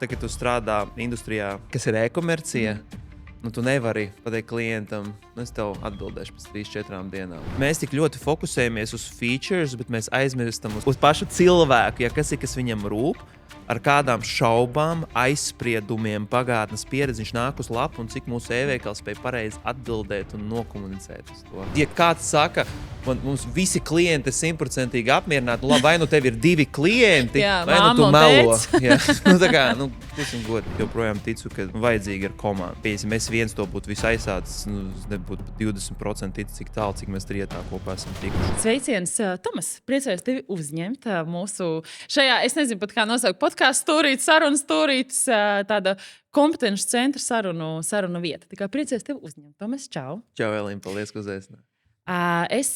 Tagad tu strādā industrijā, kas ir e-komercija. Tu nevari pateikt klientam, es tev atbildēšu pēc 3-4 dienām. Mēs tik ļoti fokusējamies uz features, bet mēs aizmirstam uz pašu cilvēku, kas viņam rūp, ar kādām šaubām, aizspriedumiem, pagātnes pieredzi viņš nāk uz lapu un cik mūsu e-veikals spēj pareizi atbildēt un nokomunicēt uz to. Ja kāds saka, mums visi klienti ir 100% apmierināti, vai nu tev ir 2 klienti, vai nu tu melo. Klusim godi, joprojām ticu, ka vajadzīgi ir komanda. Ja mēs viens to būtu visu aizsācis, nebūtu pat 20% tic, cik tālu, cik mēs trietā kopā esam tikuši. Sveiciens, Tomas, priecājos tevi uzņemt mūsu šajā, es nezinu pat kā nosaukt, podkāstu stūrītes, sarunas stūrītes, tāda kompetenci centra sarunu vieta. Tā kā priecājos tevi uzņemt. Tomas, čau. Čau, Elīna, paldies, ka uzaicināji. Es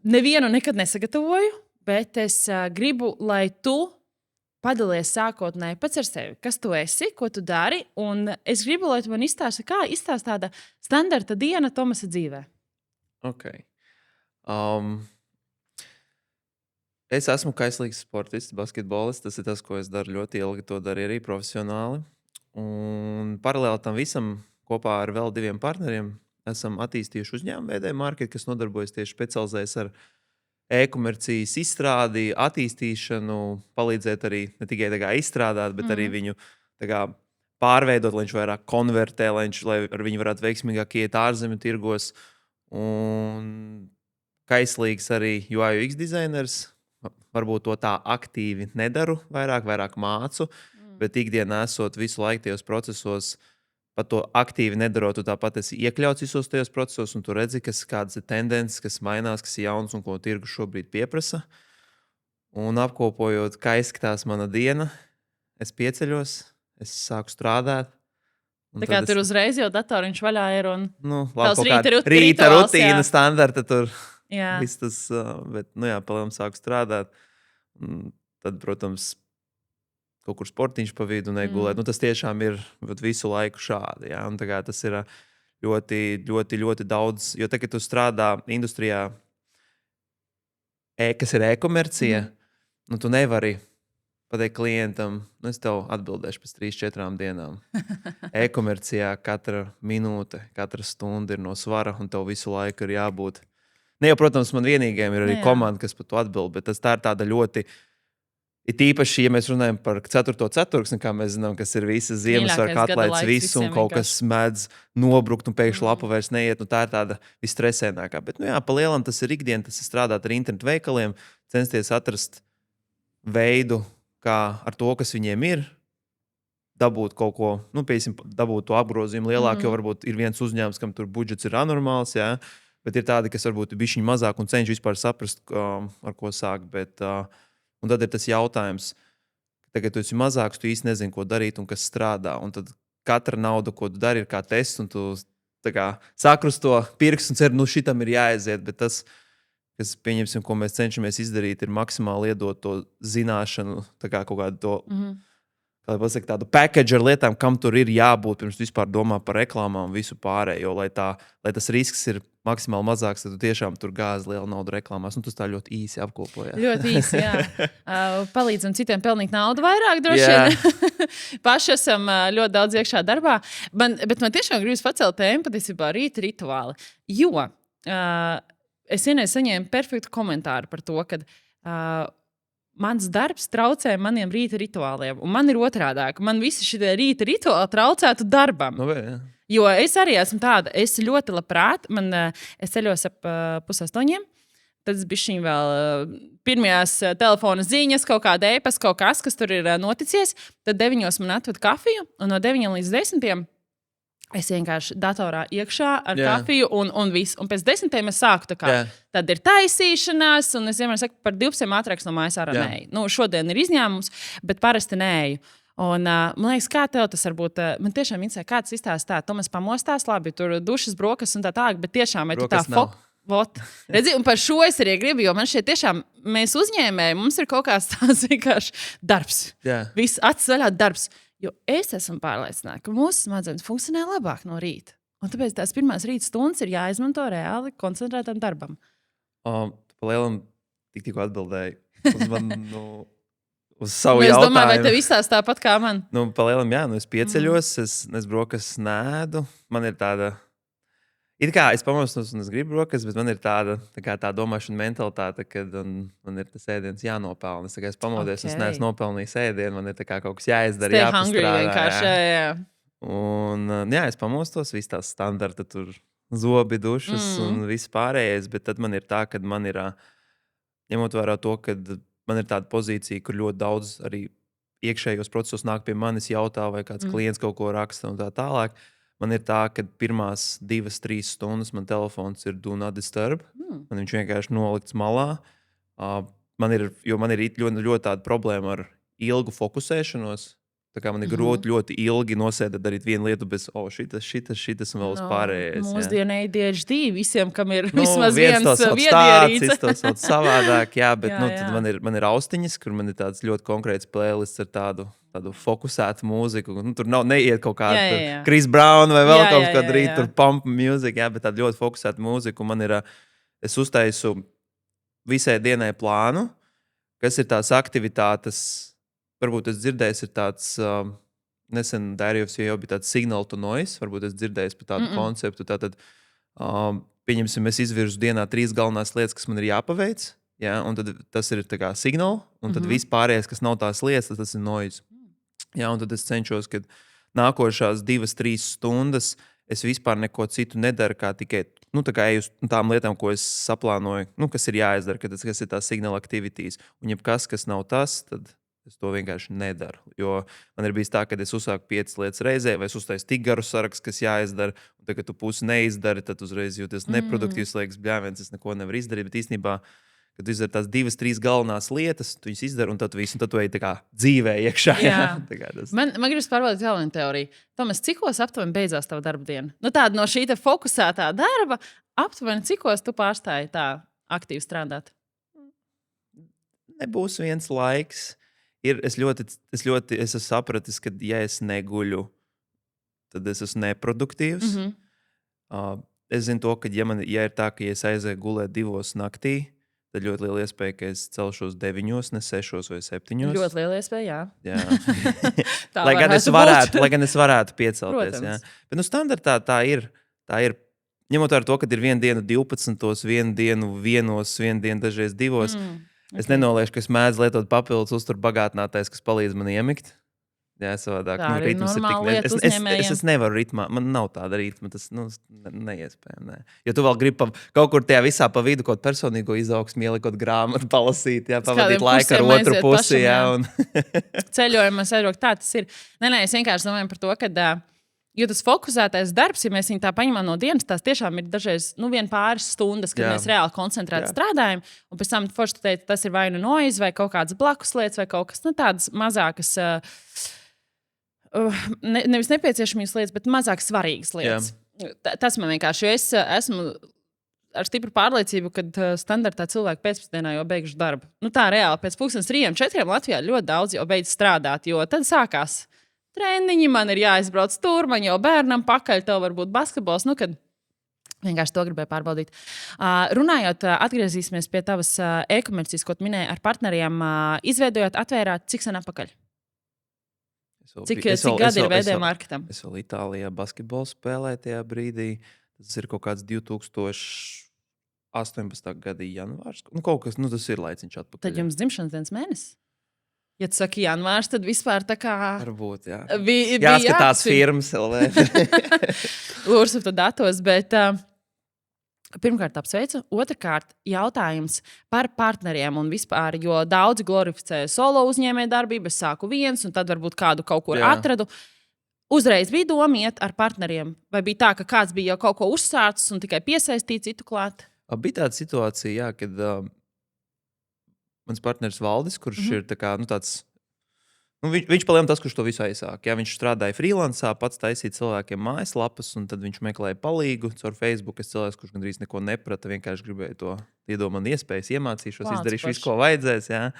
nevienu nekad nesagatavoju, bet es gribu, lai tu padalies sākotnēji pats ar sevi. Kas tu esi, ko tu dari, un es gribu, lai tu man izstāsti, kā izstāst tāda standarta diena Tomasa dzīvē. Ok. Es esmu kaislīgs sportists, basketbolists. Tas ir tas, ko es daru ļoti ilgi. To daru arī profesionāli. Un paralēli tam visam kopā ar vēl 2 partneriem esam attīstījuši uzņēmumu VD Market, kas nodarbojas tieši specializējas ar e-komercijas izstrādi, attīstīšanu, palīdzēt arī ne tikai izstrādāt, bet arī viņu pārveidot, lai viņš vairāk konvertē, lai ar viņu varētu veiksmīgāk iet ārzemju tirgos. Un kaislīgs arī UI UX dizainers. Varbūt to tā aktīvi nedaru, vairāk mācu, bet ikdienā esot visu laiku tajos procesos, pat to aktīvi nedarot, tu tāpat esi iekļauts visos tajos procesos, un tu redzi, kādas ir tendences, kas mainās, kas ir jauns un ko tirgu šobrīd pieprasa. Un apkopojot, kā izskatās mana diena, es pieceļos, es sāku strādāt. Tā kā tur uzreiz jau datoriņš vaļā ir un rīta rutīna standarta tur. Jā. Viss tas, bet, palēm sāku strādāt. Tad, protams, kaut kur sportiņš pa vidu negulēt. Tas tiešām ir visu laiku šādi. Ja? Un tas ir ļoti, ļoti, ļoti daudz. Jo tagad tu strādā industrijā, kas ir e-komercija, tu nevari pateikt klientam, es tev atbildēšu pēc 3-4 dienām. E-komercijā katra minūte, katra stunda ir no svara, un tev visu laiku ir jābūt. Ne jau, protams, man vienīgajam ir arī komanda, kas par to atbild, bet tā ir tāda ļoti, ir tīpaši, ja mēs runājam par 4. ceturksni, kā mēs zinām, kas ir visas Ziemassvētku atlaides visu, un kaut kas mēdz nobrukt, un pēkšņi lapa vairs neiet, tā ir tāda visstresēnākā. Bet, pa lielam tas ir ikdiena, tas ir strādāt ar internetu veikaliem, censties atrast veidu, kā ar to, kas viņiem ir, dabūt kaut ko, dabūt to apgrozījumu lielāku, jo varbūt ir viens uzņēmums, kam tur budžets ir anormāls, jā. Bet ir tādi, kas varbūt ir bišķiņi mazāk un cenš vispār saprast, ar ko sākt. Un tad ir tas jautājums, tagad tu esi mazāks, tu īsti nezini, ko darīt un kas strādā. Un tad katra nauda, ko tu dari, ir kā tests, un tu sakrusto pirks un cer, šitam ir jāaiziet. Bet tas, kas, pieņemsim, ko mēs cenšamies izdarīt, ir maksimāli iedot to zināšanu, kaut kādu to... Kā lai pasaka, tādu package ar lietām, kam tur ir jābūt, pirms vispār domā par reklāmām un visu pārējo. Lai tas risks ir maksimāli mazāks, tad tu tiešām tur gāzi lielu naudu reklāmās. Un tas tā ļoti īsi apkopoja. Ļoti īsi, jā. Palīdzam citiem pelnīt naudu vairāk, droši vien. Paši esam ļoti daudz iekšā darbā. Bet man tiešām gribas pacelt tēmu patiesībā rīta rituāli. Jo es vienreiz saņēmu perfektu komentāru par to, ka mans darbs traucē maniem rīta rituāliem. Un man ir otrādāk. Man visi šie rīta rituāli traucētu darbam. Jo es arī esmu tāda, es ļoti labprāt, es ceļos ap 7:30. Tad es bišķiņ vēl pirmajās telefona ziņas, kaut kāda e-pasta, kaut kas tur ir noticies. Tad 9:00 man atved kafiju, un no 9 līdz 10 es vienkārši datorā iekšā ar kafiju un visu. Un pēc 10 es sāku tad ir taisīšanās, un es vienmēr saku, par 12 ātrāks no mājas ārā neeju. Šodien ir izņēmums, bet parasti neeju. Un, man liekas, kā tev tas varbūt, man tiešām interesē, kā tas izstāstā. Tomas pamostās, labi, tur dušas, brokas un tā tālāk, bet tiešām, vai tu tā redzi, un par šo es arī gribu, jo man šeit tiešām, mēs uzņēmēji, mums ir kaut kāds tāds vienkārši darbs. Viss acis vaļā darbs. Jo es esmu pārliecināta, ka mūsu smadzenes funkcionē labāk no rīta. Un tāpēc tās pirmās rīta stundas ir jāizmanto reāli koncentrētam darbam. Pa lielam tikko atbildēju uz uz savu Es jautājumu. domāju, vai tev izstāsta tāpat kā man? Nu, palielam, jā, es pieceļos, es brokastis nēdu. Man ir tāda, it kā es pamostos un es gribu brokastis, bet man ir tā domāšana mentalitāte, ka man ir tas ēdiens jānopelna. Es pamodies, es neesmu nopelnījis ēdienu, man ir kaut kas jāizdara, jāpastrādā. Vienkārši, jā. Un, jā, es pamostos, viss tās standarta tur zobi, dušas un viss pārējais, bet tad man ir tā, ka man ir, ņemot vērā to, ka man ir tāda pozīcija, kur ļoti daudz arī iekšējos procesos nāk pie manis, jautā, vai kāds klients kaut ko raksta un tā tālāk. Man ir tā, ka pirmās 2-3 stundas man telefons ir do not disturb. Man viņš vienkārši nolikts malā. Man ir ļoti tāda problēma ar ilgu fokusēšanos. Tā kā man ir grūti ļoti ilgi nosēdēt, darīt vienu lietu bez šitas un vēl uz pārējais. Mūsdienu ADHD visiem, kam ir vismaz viens viedierīce. Cits to sauc savādāk, jā, bet tad man ir austiņas, kur man ir tāds ļoti konkrēts playlists ar tādu fokusētu mūziku. Tur neiet kaut kāda Chris Brown vai vēl kaut kāda rīt, tur pump music, jā, bet tāda ļoti fokusēta mūzika. Man ir, es uztaisu visai dienai plānu, kas ir tās aktivitātes. Varbūt es dzirdēju, ir tāds nesen Dairijos jau bija tāds signal to noise. Varbūt es dzirdēju par tādu konceptu. Tātad, pieņemsim, es izvirzu dienā 3 galvenās lietas, kas man ir jāpaveic. Ja? Un tad tas ir tā kā signal. Un tad viss pārējais, kas nav tās lietas, tas ir noise. Ja? Un tad es cenšos, ka nākošās 2-3 stundas es vispār neko citu nedaru, kā tikai tā kā eju uz tām lietām, ko es saplānoju, kas ir jāizdara, kas ir tās signal activities. Un jebkas, kas nav tas, tad es to vienkārši nedaru. Jo man ir bijis tā, ka es uzsāku 5 lietas reizē, vai es uztaisu tik garu sarakstu, kas jāizdara, un tad, kad tu pusi neizdari, tad uzreiz jūties neproduktīvs, liekas, bļāviens, es neko nevaru izdarīt. Bet īstenībā, kad tu izdari tās 2-3 galvenās lietas, tu viņas izdari, un tad tu ej tā kā dzīvē iekšā. Man gribas pārbaudīt vēl vienu teoriju. Tomas, cikos aptuveni beidzās tava darba diena? Tāda no šī fokusētā darba, aptuveni cikos tu pārstāji tā aktīvi strādāt? Nebūs viens laiks. Es esmu sapratis, ka, ja es neguļu, tad es esmu neproduktīvs. Es zinu to, ka, ja ir tā, ka ja es aizēju gulēt 2 naktī, tad ļoti liela iespēja, ka es celšos 9, ne 6 vai 7. Ļoti liela iespēja, jā. lai gan es varētu piecelties. Jā. Bet standartā tā ir. Ņemot vērā to, ka ir viena diena 12, viena diena 1, viena diena dažreiz 2. Es nenolieku, ka es mēdzu lietot papildus uzturu bagātinātājs, kas palīdz man iemigt. Jā, savādāk. Ritms ir tik es nevaru ritmā. Man nav tāda ritma. Tas neiespējami. Ne. Jo tu vēl gribi kaut kur tajā visā pa vidu kaut personīgo izaugsmu ielikot grāmatu, palasīt, jā, pavadīt laiku ar otru pusi. Ceļojumā aizraukt. Tā tas ir. Nē, es vienkārši domāju par to, ka jo tas fokusētais darbs, ja mēs viņu tā paņemam no dienas, tās tiešām ir dažreiz pāris stundas, kad mēs reāli koncentrēti strādājam. Un pēc tam forši tu teici, tas ir vai nu noise, vai kaut kādas blakus lietas, vai kaut kas tādas mazākas, nevis nepieciešamības lietas, bet mazāk svarīgas lietas. Tas man vienkārši, jo es esmu ar stipru pārliecību, ka standartā cilvēki pēcpusdienā jau beiguši darbu. Tā reāli pēc 3-4 Latvijā ļoti daudz jau beidz strādāt, jo tad sākās treniņi, man ir jāizbrauc tur, man jau bērnam pakaļ, tev varbūt basketbols. Kad vienkārši to gribēju pārbaudīt. Runājot, atgriezīsimies pie tavas e-komercijas, ko tu minēji ar partneriem. Izveidojot, atvērāt, cik sen atpakaļ? Cik gadi ir VD marketam? Es vēl Itālijā basketbolu spēlēju tajā brīdī. Tas ir kaut kāds 2018. gada janvārs. Kaut kas, tas ir laiciņš atpakaļ. Tad jums dzimšanas dienas mēnesis? Ja tu saki janvārs, tad vispār tā kā... Varbūt, jā. Jāskatās firmas LV. Lūrsu tu datos, bet pirmkārt apsveicu. Otrakārt jautājums par partneriem un vispār, jo daudzi glorificē solo uzņēmē darbību, es sāku viens un tad varbūt kādu kaut kur atradu. Uzreiz bija doma iet ar partneriem? Vai bija tā, ka kāds bija jau kaut ko uzsācis un tikai piesaistīja citu klāt? Bija tāda situācija, jā, kad... Mans partneris Valdis, kurš ir tāds, viņš paliem tas, kurš to visu aizsāk. Jā, viņš strādāja freelancā, pats taisīja cilvēkiem mājaslapas, un tad viņš meklēja palīgu caur Facebook. Es cilvēks, kurš gandrīz neko neprata, vienkārši gribēja to iedot man iespējas, iemācīšos, izdarīšu visu, ko vajadzēs. Jā.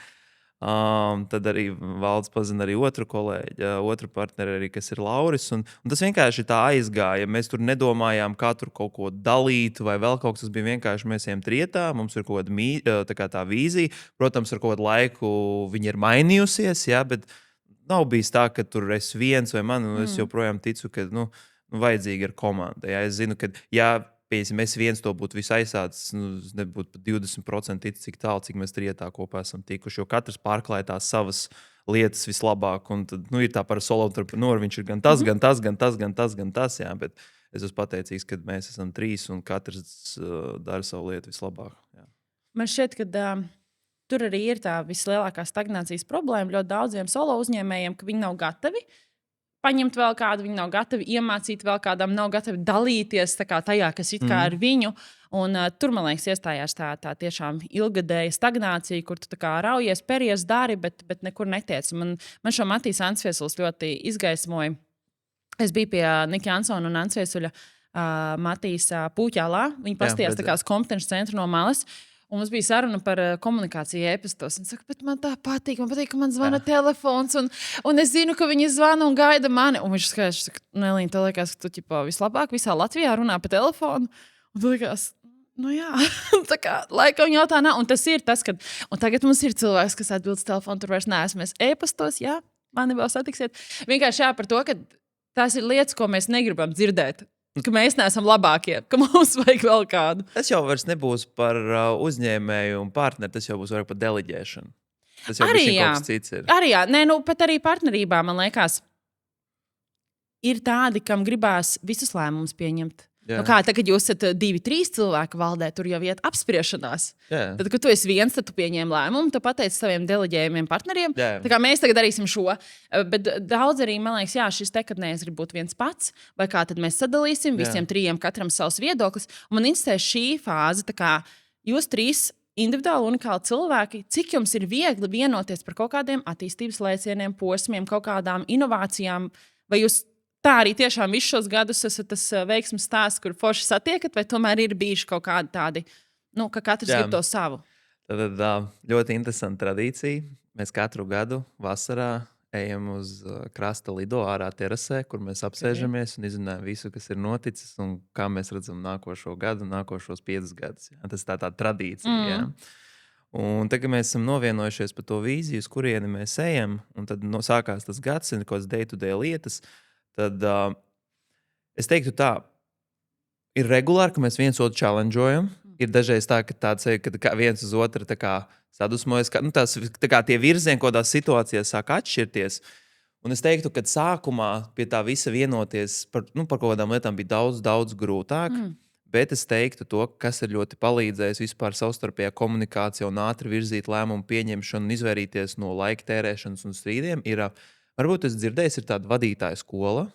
Tad arī Valds pazina arī otru kolēģi, otru partneri, arī, kas ir Lauris. Un tas vienkārši tā aizgāja. Mēs tur nedomājām, kā tur kaut ko dalīt, vai vēl kaut kas. Tas bija vienkārši mēs ejam trietā, mums ir kaut kāda tā vīzija. Protams, ar kaut kādu laiku viņa ir mainījusies, ja, bet nav bijis tā, ka tur es viens vai man. Es joprojām ticu, ka vajadzīga ir komanda. Ja. Es zinu, ka piemēram, es viens to būtu visu aizsācis, nebūtu pat 20% tic, cik tālu, cik mēs trietā kopā esam tikuši. Jo katrs pārklāj tās savas lietas vislabāk. Un tad ir tā par solo, viņš ir gan tas, gan tas, gan tas, gan tas, gan tas. Jā, bet es esmu pateicīgs, ka mēs esam 3 un katrs dara savu lietu vislabāk. Jā. Man šķiet, ka tur arī ir tā vislielākā stagnācijas problēma ļoti daudziem solo uzņēmējiem, ka viņi nav gatavi paņemt vēl kādu, viņi nav gatavi iemācīt vēl kādam, nav gatavi dalīties tajā, kas it kā ar viņu. Un, tur, man liekas, iestājās tā tiešām ilgadēja stagnācija, kur tu raujies, peries, dari, bet nekur netiec. Man šo Matīs Ansviesuls ļoti izgaismoja. Es biju pie Nika Jansona un Ansviesuļa Matīsa Pūķālā. Viņi pastījās kompetences centru no malas. Un mums bija saruna par komunikāciju e-pastos. Viņš saka, bet man tā patīk, ka man zvana telefons, un es zinu, ka viņi zvana un gaida mani. Un viņš skaidrs, ka, Nelīna, tev liekas, ka tu vislabāk visā Latvijā runā pa telefonu. Un tu liekas, jā, tā kā laikam jau tā nav. Un tas ir tas, ka tagad mums ir cilvēks, kas atbildes telefonu, tur vairs neesam. Mēs e-pastos, jā, mani vēl satiksiet. Vienkārši par to, ka tās ir lietas, ko mēs negribam dzirdēt. Ka mēs neesam labākie, ka mums vajag vēl kādu. Tas jau vairs nebūs par uzņēmēju un partneri, tas jau būs vairāk par deleģēšanu. Tas jau arī kaut kas cits ir. Arī jā, pat arī partnerībā, man liekas, ir tādi, kam gribās visus lēmumus pieņemt. Kā tagad jūs esat 2-3 cilvēku valdē, tur jau iet apspriešanās. Jā. Tad, kad tu esi viens, tad tu pieņem lēmumu, tu pateici saviem deleģējumiem partneriem. Jā. Tā kā mēs tagad darīsim šo. Bet daudz arī, man liekas, šis te, kad nees grib būt viens pats, vai kā tad mēs sadalīsim, visiem 3, katram savs viedoklis. Un man interesē šī fāze, tā kā jūs 3 individuāli unikāli cilvēki, cik jums ir viegli vienoties par kaut kādiem attīstības lēcieniem, posmiem, kaut kādām inovācijām, vai jūs tā arī tiešām visus šos gadus esat tas veiksmes stāsts, kur forši satiekat, vai tomēr ir bijuši kaut kādi tādi, ka katrs grib to savu? Tad ļoti interesanta tradīcija. Mēs katru gadu vasarā ejam uz krasta lido ārā terasē, kur mēs apsēžamies un izrunājam visu, kas ir noticis un kā mēs redzam nākošo gadu, nākošos 5 gadus. Jā. Tas tā tradīcija. Jā. Un tagad mēs esam novienojušies par to vīziju, uz kurieni mēs ejam, un tad sākās tas gads, ir kaut kādas day-to-day lietas. Tad es teiktu tā, ir regulāri, ka mēs viens otru challengeojam. Ir dažreiz tā, ka viens uz otru sadusmojas, ka tie virzieni kādās situācijās sāk atšķirties. Un es teiktu, ka sākumā pie tā visa vienoties par kaut kādām lietām bija daudz grūtāk. Bet es teiktu to, kas ir ļoti palīdzējis vispār savstarpējā komunikācijā un ātri virzīt lēmumu pieņemšanu un izvairīties no laika tērēšanas un strīdiem, ir varbūt es dzirdēju, ir tāda vadītāja skola.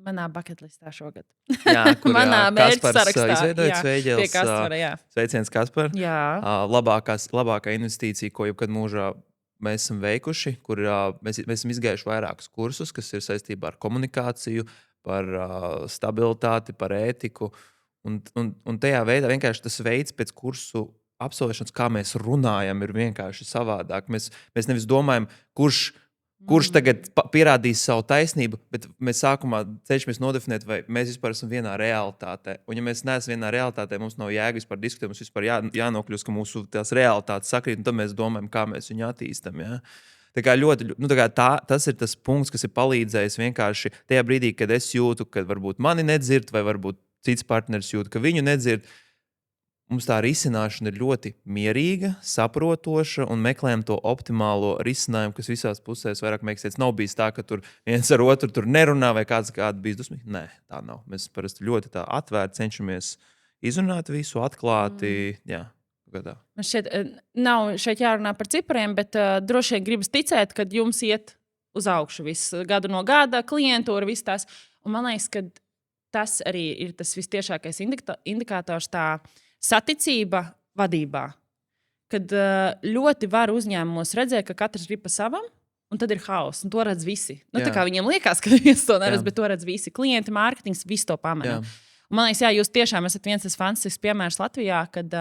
Manā bucketlistā šogad. Jā, kur manā mērķa sarakstā. Izveidojot Sveģels. Pie Kaspara, jā. Sveiciens Kaspar. Jā. Labākā investīcija, ko jebkad mūžā mēs esam veikuši, kur mēs esam izgājuši vairākus kursus, kas ir saistībā ar komunikāciju, par stabilitāti, par ētiku. Un tajā veidā vienkārši tas veids pēc kursu absolvēšanas, kā mēs runājam, ir vienkārši savādāk. Mēs nevis domājam, kurš tagad pierādīs savu taisnību, bet mēs sākumā cenšamies nodefinēt, vai mēs vispār esam vienā realitātē. Un ja mēs neesam vienā realitātē, mums nav jēga vispār diskutēt, mums vispār jānokļūst, ka mūsu tās realitātes sakrīt, un tad mēs domājam, kā mēs viņu attīstam. Ja? Tā kā tas ir tas punkts, kas ir palīdzējis vienkārši tajā brīdī, kad es jūtu, ka varbūt mani nedzird, vai varbūt cits partneris jūt, ka viņu nedzird. Mums tā risināšana ir ļoti mierīga, saprotoša un meklējam to optimālo risinājumu, kas visās pusēs vairāk mēģinās. Nav bijis tā, ka tur viens ar otru tur nerunā vai kāds bijis dusmīgs. Nē, tā nav. Mēs parasti ļoti tā atvērti cenšamies izrunāt visu atklāti. Jā, gadā. Man šķiet, nav šeit jārunā par cipariem, bet droši vien gribas ticēt, ka jums iet uz augšu viss gadu no gada, klientūra, viss tās. Un man liekas, ka tas arī ir tas vistiešākais indikators tā saticība vadībā. Kad ļoti var uzņēmumos redzēt, ka katrs grib pa savam, un tad ir haoss, un to redz visi. Tā kā viņiem liekas, ka viens to neredz, bet to redz visi. Klienti, mārketings, viss to pamana. Un man liekas, jūs tiešām esat viens tas fantastisks piemērs Latvijā, kad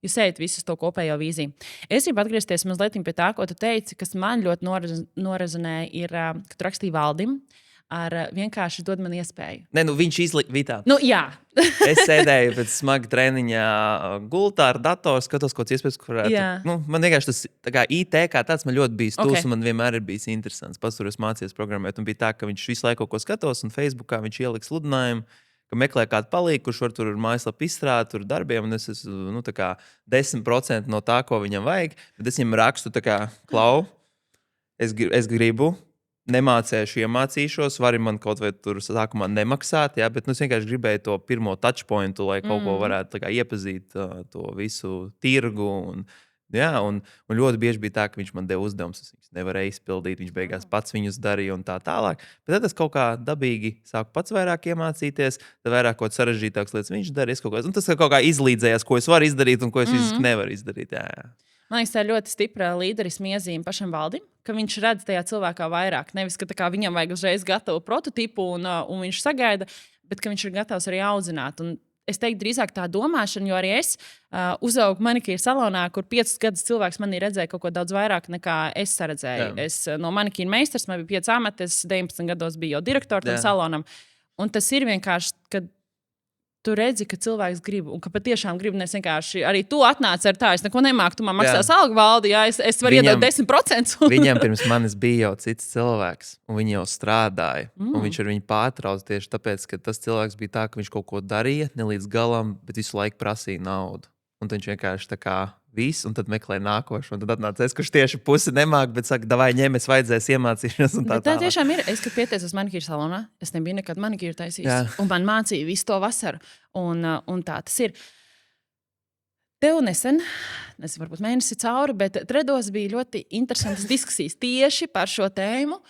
jūs ejat visus to kopējo vīziju. Es gribu atgriezties mazliet pie tā, ko tu teici, kas man ļoti norezonēja, ir, kad tu rakstīji Valdim. Vienkārši dod man iespēju. Nē, viņš izlika. Nu, jā. Es sēdēju pēc smaga treniņa gultā ar datoru, skatos, ko iespējas, kur varētu. Man vienkārši tas kā IT kā tāds man ļoti bijis tūs, un man vienmēr ir bijis interesants. Pastāvs mācījies programmēt, un bija tā, ka viņš visu laiku kaut ko skatos, un Facebookā viņš ieliks sludinājumu, ka meklē kādu palīgu, kurš var tur mājaslapu izstrādāt, tur darbiem, un es esmu 10% no tā, ko viņam vajag, bet es viņam rakstu tā kā klau, es gribu. Nemācīšu, iemācīšos, vari man kaut vai tur sākumā nemaksāt, jā, bet es vienkārši gribēju to pirmo touchpointu, lai kaut ko varētu iepazīt to visu tirgu. Un ļoti bieži bija tā, ka viņš man deva uzdevumus, es viņus nevarēju izpildīt, viņš beigās pats viņus darīja un tā tālāk. Bet tad es kaut kā dabīgi sāku pats vairāk iemācīties, tad vairāk kaut sarežģītākas lietas viņš darīja. Un tas kaut kā izlīdzējās, ko es varu izdarīt un ko es fiziski nevaru izdarīt. Jā. Man liekas, tā ir ļoti stipra līderisma iezīme pašam Valdim, ka viņš redz tajā cilvēkā vairāk. Nevis, ka viņam vajag uzreiz gatavu prototipu un viņš sagaida, bet ka viņš ir gatavs arī audzināt. Un es teiktu, drīzāk tā domāšana, jo arī es uzaugu manikīra salonā, kur 5 gadus cilvēks manī redzēja kaut ko daudz vairāk nekā es saredzēju. Jā. Es no manikīra meistars, man bija 5 amati, es 19 gados biju jau direktors tam salonam. Un tas ir vienkārši, kad tu redzi, ka cilvēks grib, un ka patiešām grib, nes vienkārši arī tu atnāc ar tā, es neko nemāku, tu man maksās algu, Valdi, jā, es varu iedot 10%. Viņam pirms manis bija jau cits cilvēks, un viņi jau strādāja, un viņš ar viņu pārtrauc tieši tāpēc, ka tas cilvēks bija tā, ka viņš kaut ko darīja, ne līdz galam, bet visu laiku prasīja naudu. Un viņš vienkārši tā kā viss, un tad meklē nākošo. Un tad atnāca es, kurš tieši pusi nemāk, bet saka, davai ņem, es vajadzēs iemācīšanos. Tā tiešām ir. Es, kad pieteicos manikīra salonā, es nebiju nekad manikīru taisījis. Un man mācīja visu to vasaru. Un tā tas ir. Tev nesen, varbūt mēnesi cauri, bet tredos bija ļoti interesantas diskusijas tieši par šo tēmu.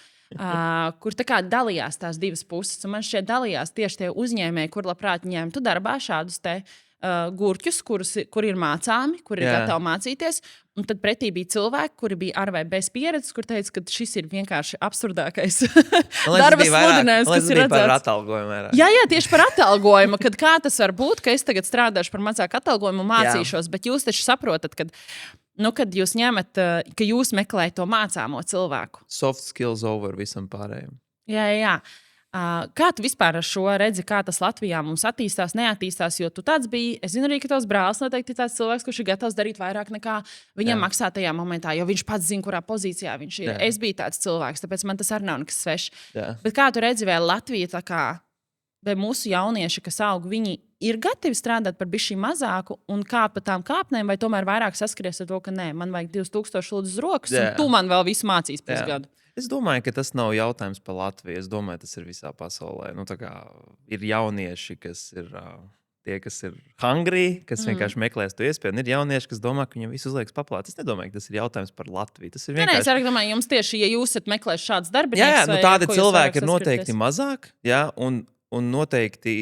Kur tā kā dalījās tās divas puses. Un man šķiet dalījās tieši tie uzņēmēji, kur labprāt ņemtu darbā šādus te gurķus, kur ir mācāmi, kur ir gatavi mācīties. Un tad pretī bija cilvēki, kuri bija ar vai bez pieredzes, kur teica, ka šis ir vienkārši absurdākais darba sludinājums, kas ir redzēts. Par atalgojumu. Jā, tieši par atalgojumu. Kad kā tas var būt, ka es tagad strādāšu par mazāku atalgojumu un mācīšos, bet jūs taču saprotat, kad jūs ņemat, ka jūs meklējat to mācāmo cilvēku. Soft skills over visam pārējiem. Jā. Kā tu vispār ar šo redzi, kā tas Latvijā mums attīstās, neattīstās? Jo tu tāds biji, es zinu arī, ka tavs brālis noteikti ir tāds cilvēks, kurš ir gatavs darīt vairāk nekā viņam maksā tajā momentā, jo viņš pats zina, kurā pozīcijā viņš ir. Jā. Es biju tāds cilvēks, tāpēc man tas arī nav nekas svešs. Bet kā tu redzi, vai Latvija, vai mūsu jaunieši, kas aug, viņi ir gatavi strādāt par bišķi mazāku un kāpt pa tām kāpnēm, vai tomēr vairāk saskaries ar to, ka nē, man vajag 2000 lūdzu uz rokas, un tu man vēl visu mācīs pusgadu? Es domāju, ka tas nav jautājums par Latviju. Es domāju, tas ir visā pasaulē. Ir jaunieši, kas ir tie, kas ir hungry, kas vienkārši meklēs to iespēju. Un ir jaunieši, kas domā, ka viņam viss uzliekas paplāt. Es nedomāju, ka tas ir jautājums par Latviju. Tas ir vienkārši... Nē, es arī domāju, jums tieši, ja jūs esat meklējuši šāds darbinieks... Jā, tādi cilvēki ir noteikti mazāk, un noteikti...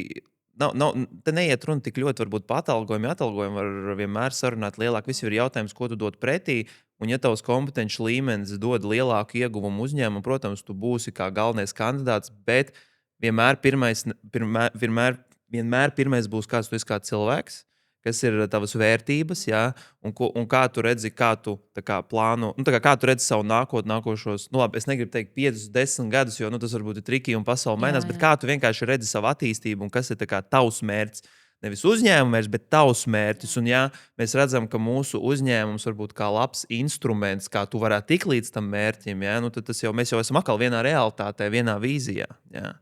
Te neiet runa tik ļoti varbūt par atalgojumu. Atalgojumu var vienmēr sarunāt lielāk. Viss ir jautājums, ko tu dod pretī. Un ja tavs kompetenci līmenis dod lielāku ieguvumu uzņēmumu, protams, tu būsi kā galvenais kandidāts, bet vienmēr pirmais būs kāds tu esi kā cilvēks, kas ir tavas vērtības, jā, un kā tu redzi, kā tu plāno, kā tu redzi savu nākošos, labi, es negribu teikt 5, 10 gadus, jo tas varbūt ir triki un pasauli mainās, bet kā tu vienkārši redzi savu attīstību un kas ir tavs mērķis. Nevis uzņēmums, bet tavs mērķis. Un jā, mēs redzam, ka mūsu uzņēmums var būt kā labs instruments, kā tu varētu tikt līdz tam mērķim. Jā, tad mēs jau esam atkal vienā realitātē, vienā vīzijā. Jā.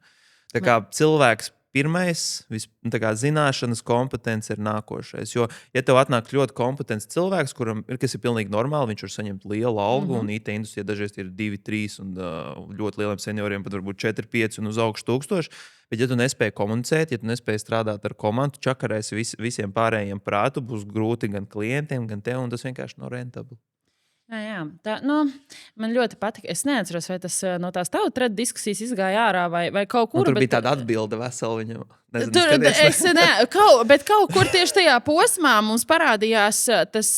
Tā kā cilvēks pirmais, zināšanas, kompetence ir nākošais. Jo, ja tev atnāk ļoti kompetents cilvēks, kas ir pilnīgi normāli, viņš var saņemt lielu algu, un IT industrijā dažreiz ir 2, 3, un ļoti lieliem senioriem pat varbūt 4, 5 un uz augšu 1000. Bet, ja tu nespēji komunicēt, ja tu nespēji strādāt ar komandu, čakarēsi visiem pārējiem prātu, būs grūti gan klientiem, gan tev, un tas vienkārši nav rentabli. Jā. Man ļoti patika. Es neatceros, vai tas no tās tavu tredu diskusijas izgāja ārā vai kaut kur. Tur bija tāda atbilde vesela viņam. Bet kaut kur tieši tajā posmā mums parādījās tas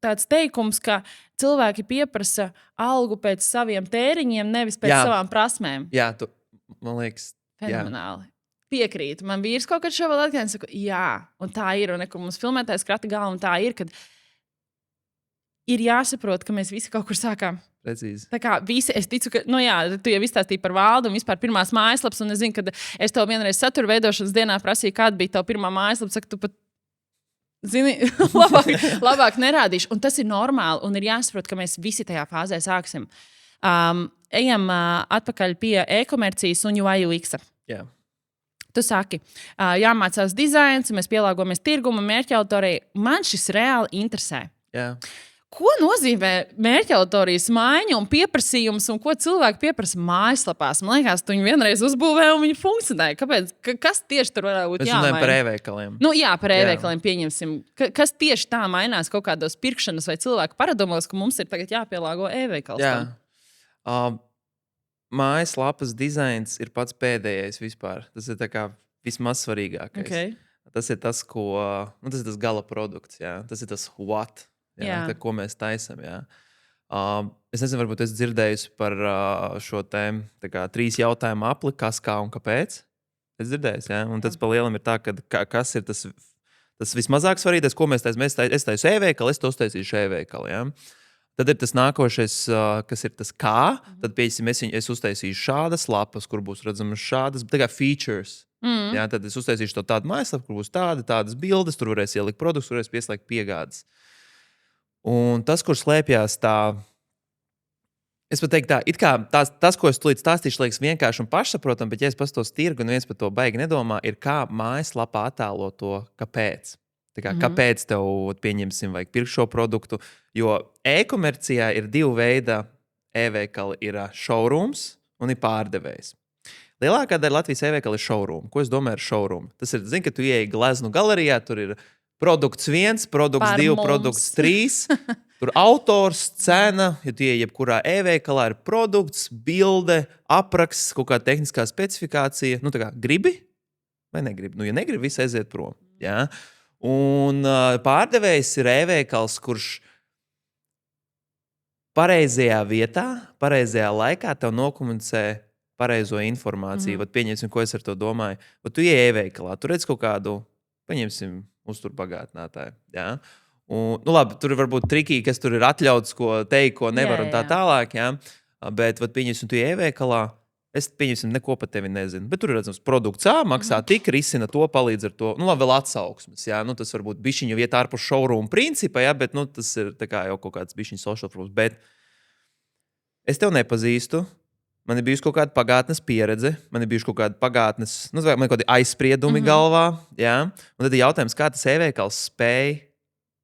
tāds teikums, ka cilvēki pieprasa algu pēc saviem tēriņiem, nevis pēc savām prasmēm. Jā, man liekas. Fenomenāli. piekrītu. Man vīrs kaut kad šo vēl atgādināja, saka, jā, un tā ir, un nekur mums filmētājs krata galva, un tā ir, kad ir jāsaprot, ka mēs visi kaut kur sākām. Precīzi. Tā kā visi, es ticu, ka, tu jau izstāstīji par valdu un vispār pirmās mājaslapas, un es zinu, ka es tev vienreiz satura veidošanas dienā prasīju, kāda bija tava pirmā mājaslapa, saka, tu pat, zini, labāk nerādīšu. Un tas ir normāli, un ir jāsaprot, ka mēs visi tajā fāzē sāksim. Ejam atpakaļ pie e-komercijas un UI UX. Jā. Tu saki, jāmācās dizains, mēs pielāgojamies tirgumu, mērķautorei. Man šis reāli interesē. Jā. Ko nozīmē mērķautorijas maiņa un pieprasījums, un ko cilvēki pieprasa mājaslapās? Man liekas, tu viņu vienreiz uzbūvēji un viņi funkcionēja. Kāpēc? Kas tieši tur varētu būt jāmaina? Mēs runājam par e-veikaliem. Jā, par e-veikaliem pieņemsim. Kas tieši tā mainās kaut kādos pirkšanas vai cilvēku paradumos, ka mums ir tagad jāpielāgo e-veikals? Jā. Mājaslapas dizains ir pats pēdējais vispār. Tas ir tā kā vismaz svarīgākais. Okay. Tas ir tas, tas ir tas gala produkts, jā. Tas ir tas what. Jā, tā, ko mēs taisam. Es nezinu, varbūt esmu dzirdējis par šo tēmu 3 jautājumu apli, kas, kā un kāpēc. Es dzirdēju, jā. Un tas pa lielam ir tā, ka kas ir tas vismazāk svarīgais, ko mēs taisam. Es taisu e-veikalu, es to uztaisīšu e-veikalu. Jā. Tad ir tas nākošais, kas ir tas kā. Tad, piemēram, es uztaisīšu šādas lapas, kur būs redzamas šādas features. Jā, tad es uztaisīšu tādu mājaslapu, kur būs tādas bildes, tur varēs ielikt produktus, tur varēs pieslēgt piegādes. Un tas, kur slēpjas es pat teiktu, tas, ko es tulīt stāstīšu, liekas vienkārši un pašsaprotami, bet, ja es pastos tirgu un viens par to baigi nedomā, ir kā mājaslapā attēlo to, kāpēc. Kāpēc tev, pieņemsim, vajag pirkt šo produktu? Jo e-komercijā ir 2 veidi e-veikali. Ir showrooms un ir pārdevējs. Lielākā daļa Latvijas e-veikali ir showroom. Ko es domāju ar showroom? Tas ir, ka tu ieej gleznu galerijā, tur ir produkts 1, produkts 2, produkts 3. Tur autors, cena, ja tu ieej jebkurā e-veikalā, ir produkts, bilde, apraksts, kaut kāda tehniskā specifikācija. Gribi vai negribi? Ja negribi, viss aiziet prom. Jā? Un pārdevējs ir e-veikals, kurš pareizajā vietā, pareizajā laikā tev nokomunicē pareizo informāciju. Pieņemsim, ko es ar to domāju. Tu ieej e-veikalā, tu redz kaut kādu, pieņemsim, uzturbagātinātāju. Jā? Un, labi, tur ir varbūt trikīgi, kas tur ir atļauts, ko teikt, ko nevar un tā tālāk. Jā? Bet, pieņemsim, tu ieej e-veikalā, es, pieņemsim, neko par tevi nezinu. Bet tur ir redzams, produkts maksā tik, risina to, palīdz ar to. Labi, vēl atsauksmes. Jā? Tas varbūt bišķiņu vietā ārpus showroom principa, jā? Bet tas ir jau kaut kāds bišķiņu social proof. Bet es tev nepazīstu. Man ir bijusi kaut kāda pagātnes pieredze, man ir bijuši kaut kādi pagātnes, man ir kaut kādi aizspriedumi galvā. Jā? Un tad ir jautājums, kā tas e-veikals spēj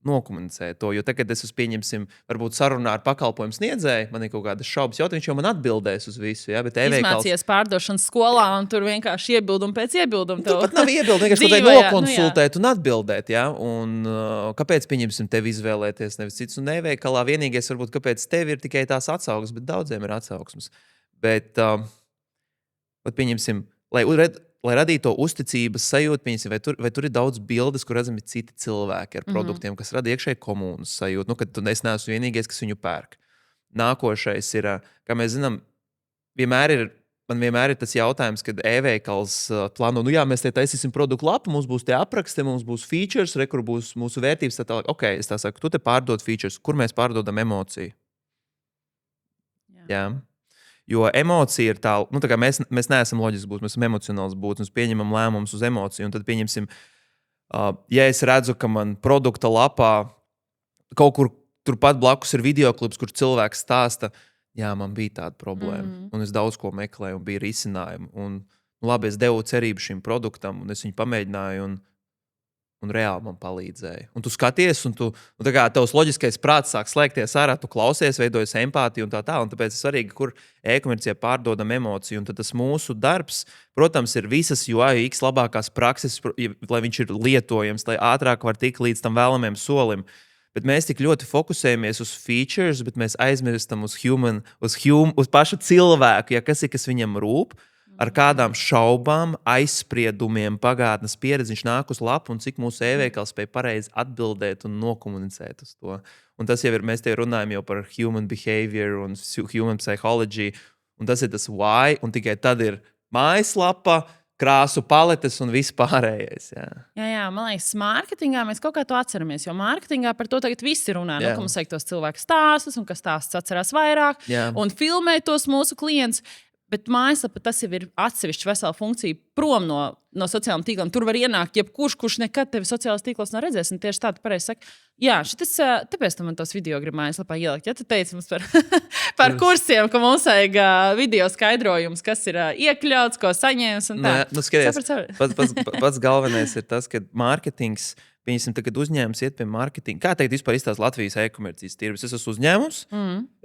nokomunicēt to. Jo tagad es pieņemsim, varbūt sarunā ar pakalpojumu sniedzēju, man ir kaut kādas šaubas jautājums, viņš jau man atbildēs uz visu. Jā? Bet e-veikals... Izmācies pārdošanas skolā un tur vienkārši iebildumi pēc iebildumi. Tur pat nav iebildumi, vienkārši kaut kā nokonsultēt un atbildēt. Jā? Un kāpēc, pieņemsim, tevi izvēlēties nevis cits un e-veikalā? Vienīgais, varbūt, kāpēc tev ir tikai tās atsauksmes, bet daudziem ir atsauksmes. Bet, pieņemsim, lai radītu to uzticības sajūtu, pieņemsim, vai tur ir daudz bildes, kur redzami citi cilvēki ar produktiem, kas rada iekšēji komunas sajūtu, kad es neesmu vienīgais, kas viņu pērk. Nākošais ir, kā mēs zinām, man vienmēr ir tas jautājums, kad e-veikals plāno, mēs te taisīsim produktu lapu, mums būs tie apraksti, mums būs features, kur būs mūsu vērtības, tā tālāk. Ok, es tā saku, tu te pārdod features, kur mēs pārdodam emociju? Jā. Jo emocija ir tā, mēs neesam loģiski būtnes, mēs esam emocionāls būtnes, mēs pieņemam lēmumus uz emociju. Un tad, pieņemsim, ja es redzu, ka man produkta lapā kaut kur turpat blakus ir videoklips, kur cilvēks stāsta, jā, man bija tāda problēma, un es daudz ko meklēju, un bija risinājumi. Un, labi, es devu cerību šim produktam, un es viņu pamēģināju, un reāli man palīdzēja. Un tu skaties, un tavs loģiskais prāts sāk slēgties ārā, tu klausies, veidojas empātija un tā. Un tāpēc ir svarīgi, kur e-komercijā pārdodam emociju. Un tad tas mūsu darbs, protams, ir visas UI UX labākās prakses, lai viņš ir lietojams, lai ātrāk var tikt līdz tam vēlamajam solim. Bet mēs tik ļoti fokusējamies uz features, bet mēs aizmirstam uz pašu cilvēku, ja kas viņam rūp. Ar kādām šaubām, aizspriedumiem, pagātnes pieredzi viņš nāk uz lapu un cik mūsu e-veikals spēj pareizi atbildēt un nokomunicēt uz to. Un tas jau ir, mēs te runājam jau par human behavior un human psychology, un tas ir tas why, un tikai tad ir mājaslapa, krāsu paletes un viss pārējais. Jā, man liekas, mārketingā mēs kaut kā to atceramies. Jo mārketingā par to tagad visi runā. Nu, ka mums vajag tos cilvēku stāstus, un kas stāstus atcerās vairāk, un filmē tos mūsu klientus. Bet mājaslapa tas jau ir atsevišķa vesela funkcija prom no sociālajiem tīkliem. Tur var ienākt jebkurš, kurš nekad tevi sociālajos tīklos nav redzējis. Un tieši tādu pareizi saka, jā, šitas, tāpēc tu man tos video grib mājaslapā ielikt. Ja tu teici mums par kursiem, ka mums vajag video skaidrojums, kas ir iekļauts, ko saņēmis un tā. Skaties, pats galvenais ir tas, ka mārketings, piemēram, tagad uzņēmums iet pie mārketinga. Kā teikt, vispār izstāsta Latvijas e-komercijas tirgus? Es esmu uzņēmums,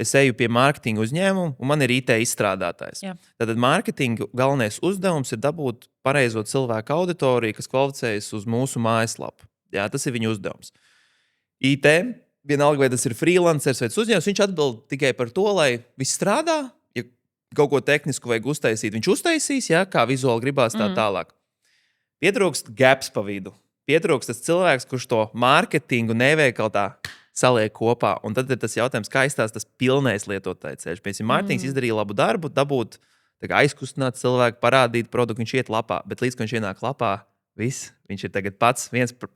es eju pie mārketinga uzņēmuma, un man ir IT izstrādātājs. Tātad mārketinga galvenais uzdevums ir dabūt pareizo cilvēku auditoriju, kas kvalificējas uz mūsu mājaslapu. Jā, tas ir viņa uzdevums. IT, vienalga, vai tas ir freelancers vai uzņēmums, viņš atbild tikai par to, lai viss strādā. Ja kaut ko tehnisku vajag uztaisīt, viņš uztaisīs, kā vizuāli gribās tā tālāk. Pietrūkst gaps pa vidu. Pietrūkst tas cilvēks, kurš to mārketingu neveikali tā saliek kopā. Un tad ir tas jautājums, kā izstāsta tas pilnais lietotāja ceļš. Piemēram, mārketings izdarīja labu darbu, dabūt aizkustināt cilvēku, parādīt produktu, viņš iet lapā. Bet līdz, ka viņš ienāk lapā, viss, viņš ir tagad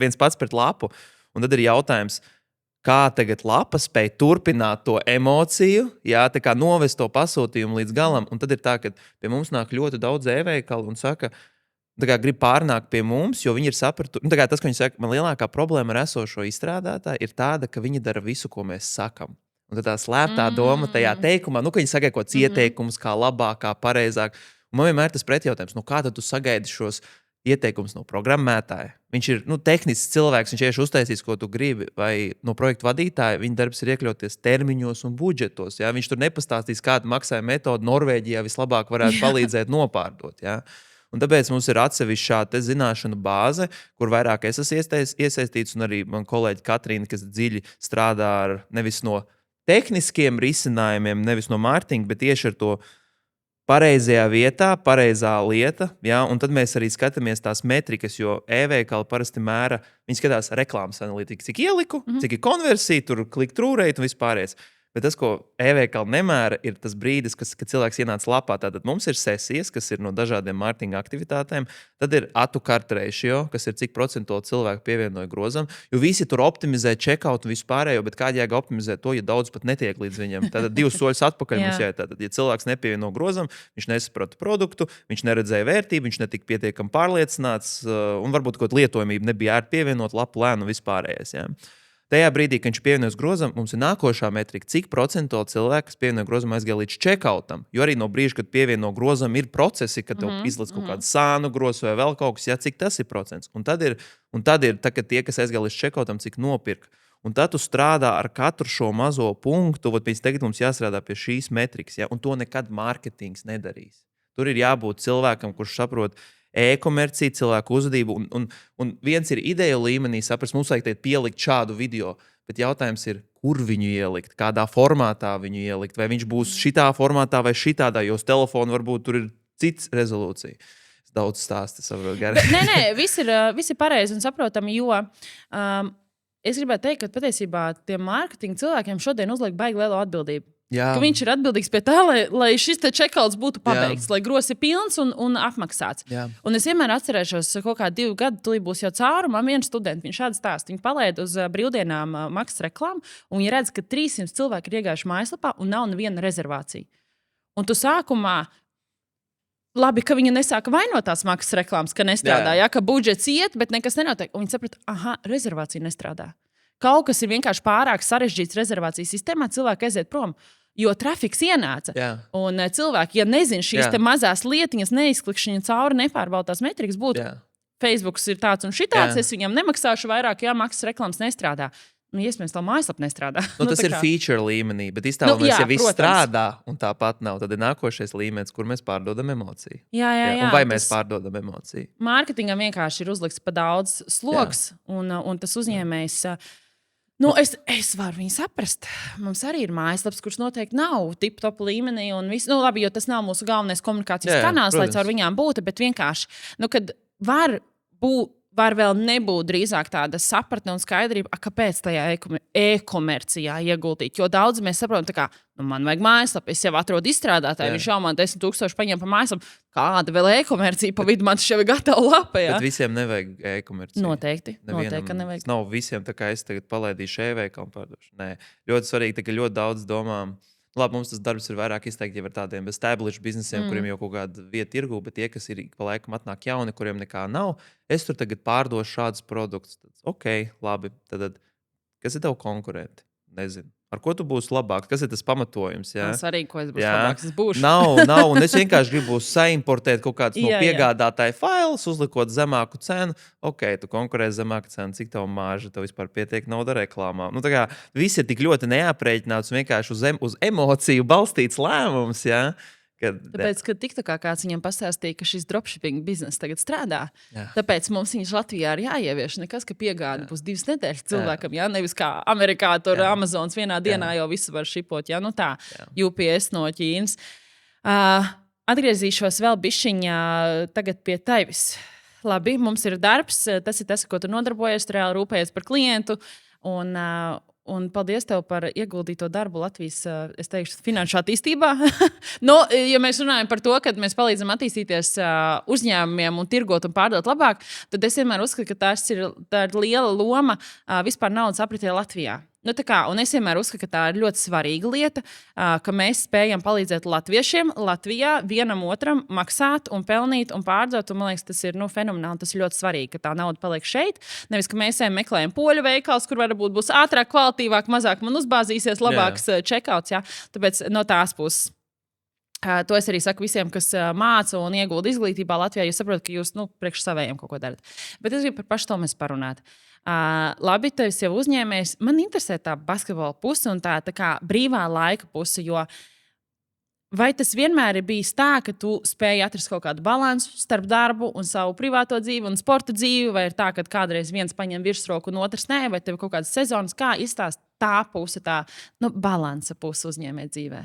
viens pats pret lapu. Un tad ir jautājums, kā tagad lapa spēj turpināt to emociju, tā kā novest to pasūtījumu līdz galam. Un tad ir tā, ka pie mums nāk ļoti daudz e-veikalu un saka, grib pārnākt pie mums, jo viņi ir sapratuši. Tas, ko viņi saka, man lielākā problēma ar esošo izstrādātāju ir tāda, ka viņi dara visu, ko mēs sakam. Un tad tā slēptā doma tajā teikumā, ka viņi saka kaut kāds ieteikums, kā labāk, kā pareizāk. Un man vienmēr tas pretjautājums, kā tad tu sagaidi šos ieteikumus no programmētāja? Viņš ir tehnisks cilvēks, viņš tieši uztaisīs, ko tu gribi, vai no projektu vadītāja. Viņa darbs ir iekļauties termiņos un budžetos. Ja? Viņš tur nepastāstīs, kāda maksājuma metode Norvēģijā vislabāk varētu palīdzēt nopārdot. Ja? Un tāpēc mums ir atsevišķa šāda zināšanu bāze, kur vairāk es esmu iesaistīts, un arī man kolēģi Katrīna, kas dziļi strādā ar nevis no tehniskiem risinājumiem, nevis no mārketinga, bet tieši ar to pareizajā vietā, pareizā lieta. Ja? Un tad mēs arī skatāmies tās metrikas, jo e-veikali parasti mēra, viņi skatās reklāmas analītiku, cik ieliku, cik ir konversija, tur click-through rate un vispārējais. Bet tas, ko e-veikali nemēra, ir tas brīdis, kad cilvēks ienāca lapā. Tātad mums ir sesijas, kas ir no dažādiem mārketinga aktivitātēm. Tad ir atu-cart ratio, kas ir cik procentuāli cilvēku pievienoja grozam. Jo visi tur optimizē checkout un vispārējo, bet kādā jēga optimizēt to, ja daudz pat netiek līdz viņam. Tātad 2 soļus atpakaļ mums jāiet. Tātad, ja cilvēks nepievieno grozam, viņš nesaprata produktu, viņš neredzēja vērtību, viņš netika pietiekami pārliecināts un varbūt kaut kāda lietojamība nebija ērti pievienot, lapu lēnu vispārējais. Ja? Tajā brīdī, kad viņš pievienojas grozam, mums ir nākošā metrika, cik procentuāli cilvēki, kas pievienoja grozam, aizgāja līdz checkoutam. Jo arī no brīža, kad pievieno grozam, ir procesi, kad tev izlaiž kaut kādu sānu grozu vai vēl kaut kas, cik tas ir procents. Un tad ir tā, tie, kas aizgāja līdz checkoutam, cik nopirka. Un tad tu strādā ar katru šo mazo punktu, pēc tagad mums jāstrādā pie šīs metrikas, un to nekad mārketings nedarīs. Tur ir jābūt cilvēkam, kurš saprot e-komercija, cilvēku uzvedību. Un viens ir ideja līmenī, saprast, mums vajag pielikt šādu video, bet jautājums ir, kur viņu ielikt, kādā formātā viņu ielikt, vai viņš būs šitā formātā vai šitādā, jo uz telefonu varbūt tur ir cits rezolūcija. Es daudz stāstu, saprotu, gari. Nē, viss ir pareizi un saprotami, jo es gribētu teikt, ka patiesībā tiem mārketinga cilvēkiem šodien uzliek baigi lielu atbildību. Ka viņš ir atbildīgs pie tā, lai šis checkouts būtu pabeigts, lai grozs ir pilns un apmaksāts. Un es vienmēr atcerēšos, kaut kā 2 gadu tulī būs jau cauri. Man viens students, viņš šādi stāsta, viņi palaida uz brīvdienām maksas reklāmu, un viņi redz, ka 300 cilvēki ir iegājuši mājaslapā un nav neviena rezervācija. Un tu sākumā, labi, ka viņi nesāka vainot tās maksas reklāmas, ka nestrādā, ka budžets iet, bet nekas nenotiek. Un viņi saprata, rezervācija nestrādā. Kaut kas ir vienkārši pārāk sarežģīts rezervācijas sistēmā, cilvēki aiziet prom. Jo trafiks ienāca. Un cilvēki, ja nezina šīs mazās lietiņas, neizklikšķiņa cauri nepārbaudās metrikas, būtu Facebook ir tāds un šitāds, es viņam nemaksāšu vairāk, maksas reklāmas nestrādā. Iespējams, tā mājaslapa nestrādā. Tas ir feature līmenī, bet iztēlojamies, ja viss strādā un tāpat nav, tad ir nākošais līmenis, kur mēs pārdodam emociju. Jā, un vai mēs pārdodam emociju? Mārketingam vienkārši ir uzlikts pa daudz sloks, un tas uzņēmējs... Es varu viņu saprast. Mums arī ir mājaslaps, kurš noteikti nav tip-top līmenī. Labi, jo tas nav mūsu galvenais komunikācijas kanāls, lai caur viņām būtu. Bet vienkārši, kad var būt var vēl nebūt drīzāk tāda sapratne un skaidrība, kāpēc tajā e-komercijā ieguldīt. Jo daudz mēs saprotam, ka man vajag mājaslapu, es jau atrodu izstrādātāju, viņš jau man 10,000 paņem par mājaslapu. Kāda vēl e-komercija pa vidu, man šeit ir gatava lapa. Ja? Bet visiem nevajag e-komerciju. Noteikti, ka nevajag. Nav visiem tā kā es tagad palaidīšu e-veikalu pārdošanu. Nē, ļoti svarīgi, ka ļoti daudz domām. Labi, mums tas darbs ir vairāk izteikti jau ar tādiem established biznesiem, kuriem jau kaut kāda vieta tirgū, bet tie, kas ir pa laikam atnāk jauni, kuriem nekā nav, es tur tagad pārdošu šādus produktus. Ok, labi, tad kas ir tev konkurenti? Nezinu. Ar ko tu būsi labāks? Kas ir tas pamatojums? Jā, svarīgi, ko es būšu labāks. Es būšu. Nav, un es vienkārši gribu saimportēt kaut kādus no piegādātāju failus, uzlikot zemāku cenu. Ok, tu konkurē zemāku cenu, cik tev mārža, tev vispār pietiek nauda reklāmā. Nu, tā kā viss ir tik ļoti neaprēķināts un vienkārši uz emociju balstīts lēmums, jā. Tāpēc, kad TikTokā kāds viņam pastāstīja, ka šis dropshipping bizness tagad strādā, tāpēc mums viņš Latvijā ir jāievieš. Nekas, ka piegāda būs 2 nedēļas cilvēkam, jā, nevis kā Amerikā, tur Amazons vienā dienā jau visu var šipot, jā, nu tā, UPS no Ķīnas. Atgriezīšos vēl bišķiņā tagad pie tevis. Labi, mums ir darbs, tas ir tas, ko tu nodarbojies, tu reāli rūpējies par klientu un paldies tev par ieguldīto darbu Latvijas, es teikšu, finanšu attīstībā. Ja mēs runājam par to, ka mēs palīdzam attīstīties uzņēmumiem un tirgot un pārdot labāk, tad es vienmēr uzskatu, ka tā ir liela loma vispār naudas apritē Latvijā. Nu, un es vienmēr uzskatu, ka tā ir ļoti svarīga lieta, ka mēs spējam palīdzēt latviešiem Latvijā vienam otram maksāt un pelnīt un pārdot. Un, man liekas, tas ir fenomenāli. Tas ir ļoti svarīgi, ka tā nauda paliek šeit. Nevis, ka mēs meklējam poļu veikals, kur varbūt būs ātrāk, kvalitīvāk, mazāk man uzbāzīsies, labāks checkouts. Jā. Tāpēc no tās puses. To es arī saku visiem, kas māca un iegulda izglītībā Latvijā. Jūs saprotat, ka jūs priekš savējiem kaut ko darat. Bet es gribu par pašu to mēs parunāt. Labi, tu esi jau uzņēmējs. Man interesē tā basketbola puse un tā kā brīvā laika puse. Jo vai tas vienmēr ir bijis tā, ka tu spēji atrast kaut kādu balansu starp darbu un savu privāto dzīvi un sporta dzīvi? Vai ir tā, ka kādreiz viens paņem virsroku un otrs nē? Vai tev ir kaut kādas sezonas? Kā izstāst tā puse, tā balansa puse uzņēmē dzīvē?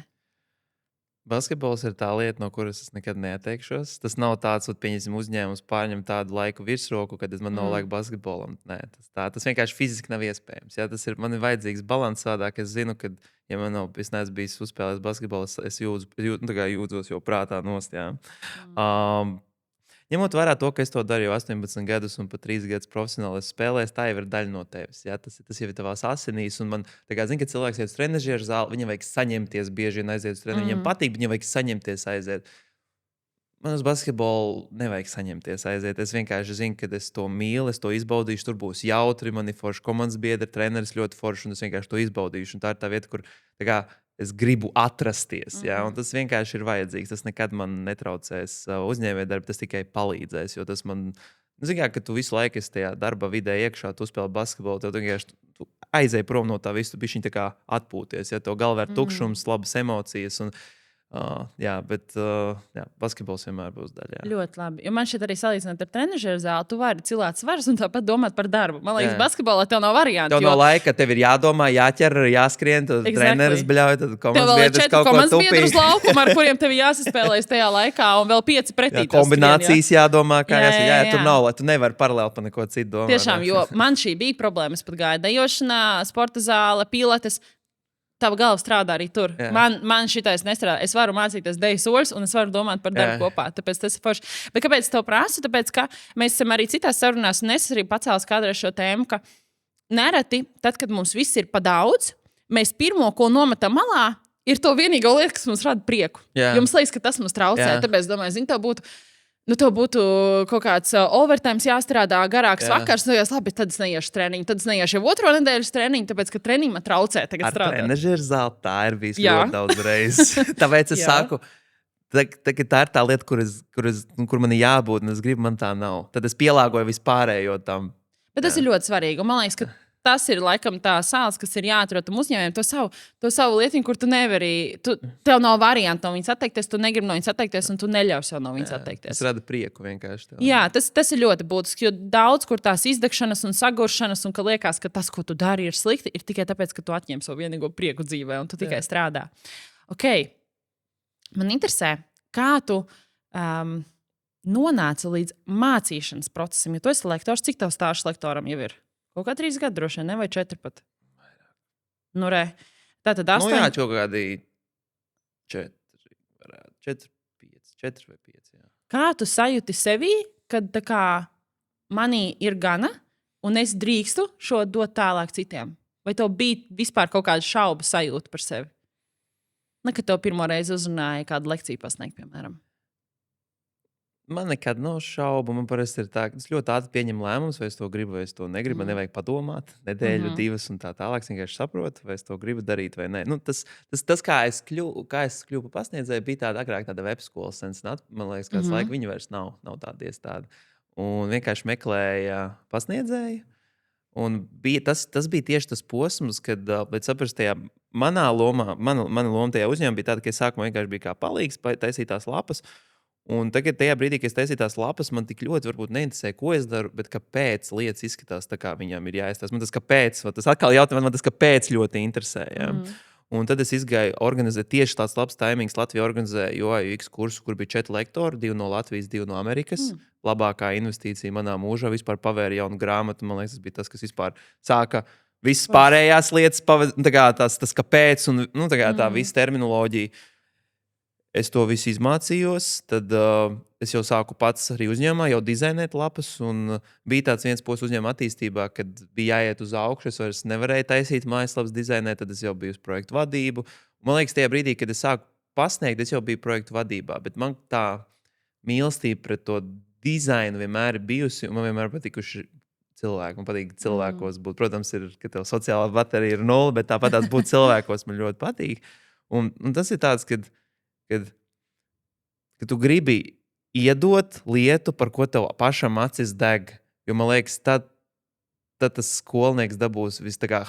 Basketbols ir tā lieta, no kuras es nekad neatteikšos. Tas nav tāds, ka uzņēmums pārņem tādu laiku virsroku, kad man nav laika basketbolam. Nē, tas vienkārši fiziski nav iespējams. Jā, man ir vajadzīgs balans sādāk. Es zinu, ka, ja es neesmu bijis uzspēlējis basketbolu, es jūtos jau prātā nost. Ņemot vērā to, ka es to daru jau 18 gadus un pat 3 gadus profesionāli spēlēju, tā jau ir daļa no tevis. Jā? Tas jau ir tavās asinīs. Un man, zinu, kad cilvēks iet uz trenižera zāli, viņam vajag saņemties bieži vien aiziet uz treniņu. Viņam patīk, viņam vajag saņemties aiziet. Man uz basketbolu nevajag saņemties aiziet. Es vienkārši zinu, ka es to mīlu, es to izbaudīšu. Tur būs jautri, man ir forši komandas biedri, treneris ļoti forši, un es vienkārši to izbaudīšu. Un tā ir tā vieta, kur es gribu atrasties. Ja? Un tas vienkārši ir vajadzīgs. Tas nekad man netraucēs uzņēmējdarbā, tas tikai palīdzēs. Jo tas man, zināmā, ka tu visu laiku esi tajā darba vidē iekšā, tu spēlē basketbolu, tev vienkārši aizēj prom no tā visu, tu bišķiņ tā kā atpūties. Ja? Tev galvā ir tukšums, labas emocijas. Bet basketbols vienmēr būs daļa. Jā. Ļoti labi. Jo man šeit arī salīdzinot ar trenižera zāli, tu vari cilāt svars un tāpat domāt par darbu. Man liekas, basketbolā tev nav variantu. Tev nav laika, tev ir jādomā, jāķer, jāskrien, tad treneris bļauj, tad komandas biedrs kaut ko tupī. Uz laukuma, ar kuriem tev jāsaspēlēs tajā laikā, un vēl 5 pretī. Kombinācijas jādomā, kā jāsaka. Tur nav, tu nevari paralēli par neko citu domāt. Tiešām, jo man šī bija problēma. Es pat gāju dejošanā, sporta zāle, pilates. Tava galva strādā arī tur. Man šitais nestrādā. Es varu mācīties deju soļus, un es varu domāt par darbu kopā. Tāpēc tas ir forši. Bet kāpēc es tev prasu? Tāpēc, ka mēs esam arī citās sarunās, un es arī pacēlu kādreiz šo tēmu, ka nereti, tad, kad mums viss ir pa daudz, mēs pirmo, ko nometam malā, ir to vienīgo lietu, kas mums rada prieku. Jums liekas, ka tas mums traucē. Tāpēc, domāju, tev būtu kaut kāds overtime jāstrādā, garāks vakars. Labi, tad es neiešu treniņu. Tad es neiešu jau 2. nedēļas treniņu, tāpēc, ka treniņu man traucē tagad strādāt. Trenižera zāle tā ir bijis ļoti daudz reizes. Tāpēc es saku, tā ir tā lieta, kur man ir jābūt, un es gribu, man tā nav. Tad es pielāgoju vispārējo tam. Bet tas ir ļoti svarīgi. Un man liekas, ka tas ir laikam tā sāls, kas ir jāatrod uzņēmējiem. To savu lietiņu, kur tu nevari, tev nav variantu no viņas atteikties, tu negribi no viņas atteikties, un tu neļauj sev no viņas atteikties. Tas rada prieku vienkārši. Tev. Jā, tas ir ļoti būtiski, jo daudz kur tās izdegšanas un saguršanas, un ka liekas, ka tas, ko tu dari, ir slikti, ir tikai tāpēc, ka tu atņem savu vienīgo prieku dzīvē, un tu tikai strādā. Ok, man interesē, kā tu... nonāca līdz mācīšanas procesam? Ja tu esi lektors, cik tev stāžs lektoram jau ir? Kaut kā 3 gadi droši vien, ne? Vai 4 pat? Nu, re. Tātad 8. Nu, jā, kaut kādi 4 vai 5. Jā. Kā tu sajūti sevi, kad tā kā manī ir gana, un es drīkstu šo dot tālāk citiem? Vai tev bija vispār kaut kāda šauba sajūta par sevi? Kad tev pirmo reizi uzrunāja kādu lekciju pasniegt, piemēram. Man nekad nav šaubu. Man parasti ir tā, ka es ļoti ātri pieņemu lēmumus, vai es to gribu, vai es to negribu. Man nevajag padomāt nedēļu, 2 un tā tālāk. Es vienkārši saprotu, vai es to gribu darīt vai nē. Nu, tas kā es kļuvu par pasniedzēju, bija tāda agrāk tāda webskolas sensa. Man liekas, ka laika viņa vairs nav tāda iestāde. Un vienkārši meklēja pasniedzēju. Un tas bija tieši tas posms, kad saprast, mana loma tajā uzņēmumā bija tāda, ka es sākumā vienkārši biju kā palīgs, taisīt tās lapas. Un tagad, tajā brīdī, kad es taisīju tās lapas, man tik ļoti neinteresēja, ko es daru, bet kāpēc lietas izskatās tā, kā viņām ir jāizstāsta. Man tas kāpēc, tas atkal jautājums, man tas kāpēc ļoti interesē. Ja? Un tad es izgāju organizēt tieši tāds labs taimings. Latvija organizēja UX kursu, kur bija 4 lektori, 2 no Latvijas, 2 no Amerikas. Labākā investīcija manā mūžā, vispār pavēra jaunu grāmatu. Man liekas, tas bija tas, kas vispār sāka visas pārējās lietas, tas kāpēc un tā visa terminoloģija. Es to visu izmācījos, tad es jau sāku pats arī uzņēmumā, jau dizainēt lapas. Bija tāds viens posms uzņēmuma attīstībā, kad bija jāiet uz augšu. Es vairs nevarēju taisīt mājaslapas dizainēt, tad es jau biju uz projektu vadību. Man liekas, tajā brīdī, kad es sāku pasniegt, es jau biju projektu vadībā. Bet man tā mīlestība pret to dizainu vienmēr ir bijusi, un man vienmēr patikuši cilvēki. Man patīk cilvēkos būt. Protams, ka tev sociālā baterija ir 0, bet tāpat tās būt cilvēkos man ļoti patīk. Un tas ir tāds, kad tu gribi iedot lietu, par ko tev pašam acis deg. Jo man liekas, tad tas skolnieks dabūs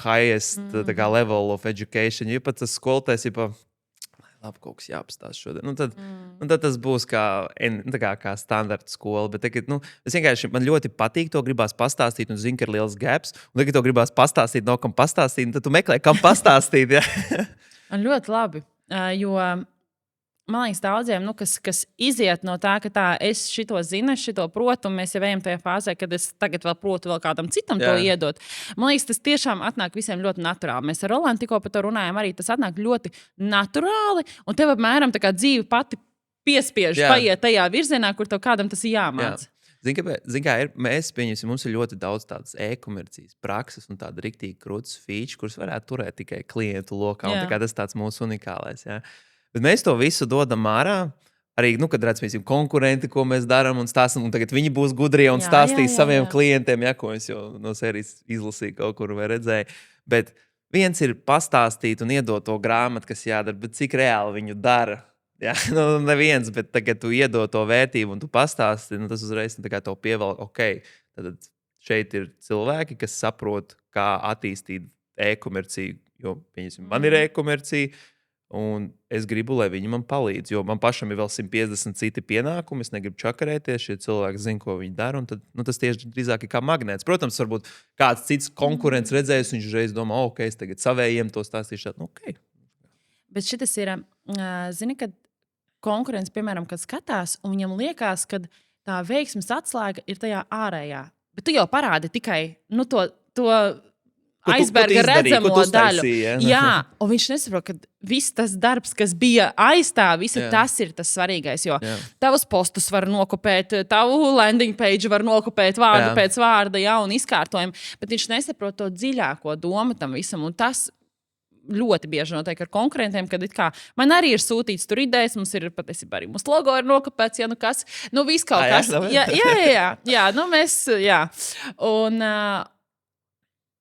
highest level of education. Ja pat tas skolotājs ir labi, kaut kas jāapstāsta šodien. Tad tas būs kā standarta skola. Bet tagad, es vienkārši, man ļoti patīk to, gribās pastāstīt, un zinu, ka ir liels gaps. Un tagad to gribās pastāstīt, no kam pastāstīt, tad tu meklē, kam pastāstīt. Ja? Ļoti labi, jo man liekas, daudziem, kas iziet no tā, ka es šito zinu, es šito protu, un mēs jau ejam tajā fāzē, kad es tagad vēl protu vēl kādam citam to iedot. Man liekas, tas tiešām atnāk visiem ļoti naturāli. Mēs ar Rolandu tikko par to runājam, arī tas atnāk ļoti naturāli, un tev apmēram tā kā dzīve pati piespiež paiet tajā virzienā, kur tev kādam tas ir jāmāc. Zini, kā ir, mēs pieņemsim, mums ir ļoti daudz tādas e-komercijas prakses un tāda riktīgi krūtis feature, kuras varētu turēt tikai klientu lokā, un tas tāds mūsu unikālais, jā. Bet mēs to visu dodam ārā. Arī, kad redzam, konkurenti, ko mēs darām, un stāstam, un tagad viņi būs gudrie un stāstīs saviem klientiem, ko es jau no sērijas izlasīju kaut kur vai redzēju. Bet viens ir pastāstīt un iedot to grāmatu, kas jādara, bet cik reāli viņu dara. Ja? Neviens, bet tagad tu iedod to vērtību un tu pastāsti, tas uzreiz tev pievelk, tad šeit ir cilvēki, kas saprot, kā attīstīt e-komerciju, jo, pieņemsim, man ir e-komercija, un es gribu, lai viņi man palīdz, jo man pašam ir vēl 150 citi pienākumi, es negribu čakarēties, šie cilvēki zina, ko viņi dara, un tad, tas tieši drīzāk ir kā magnēts. Protams, varbūt kāds cits konkurents redzējis, viņš uzreiz domā, es tagad savējiem to stāstīšu, Bet šitas ir, zini, kad konkurents, piemēram, kad skatās, un viņam liekas, ka tā veiksmes atslēga ir tajā ārējā. Bet tu jau parādi tikai, to aizberga redzamo daļu. Jā, un viņš nesaprot, ka viss tas darbs, kas bija aiz tā, tas ir tas svarīgais. Jo tavus postus var nokopēt, tavu landing page var nokopēt vārdu pēc vārda, un izkārtojumu, bet viņš nesaprot to dziļāko domu tam visam. Un tas ļoti bieži notiek ar konkurentiem, kad man arī ir sūtīts tur idejas, mums ir patiesībā arī mūsu logo ir nokopēts, kas, viss kaut kas.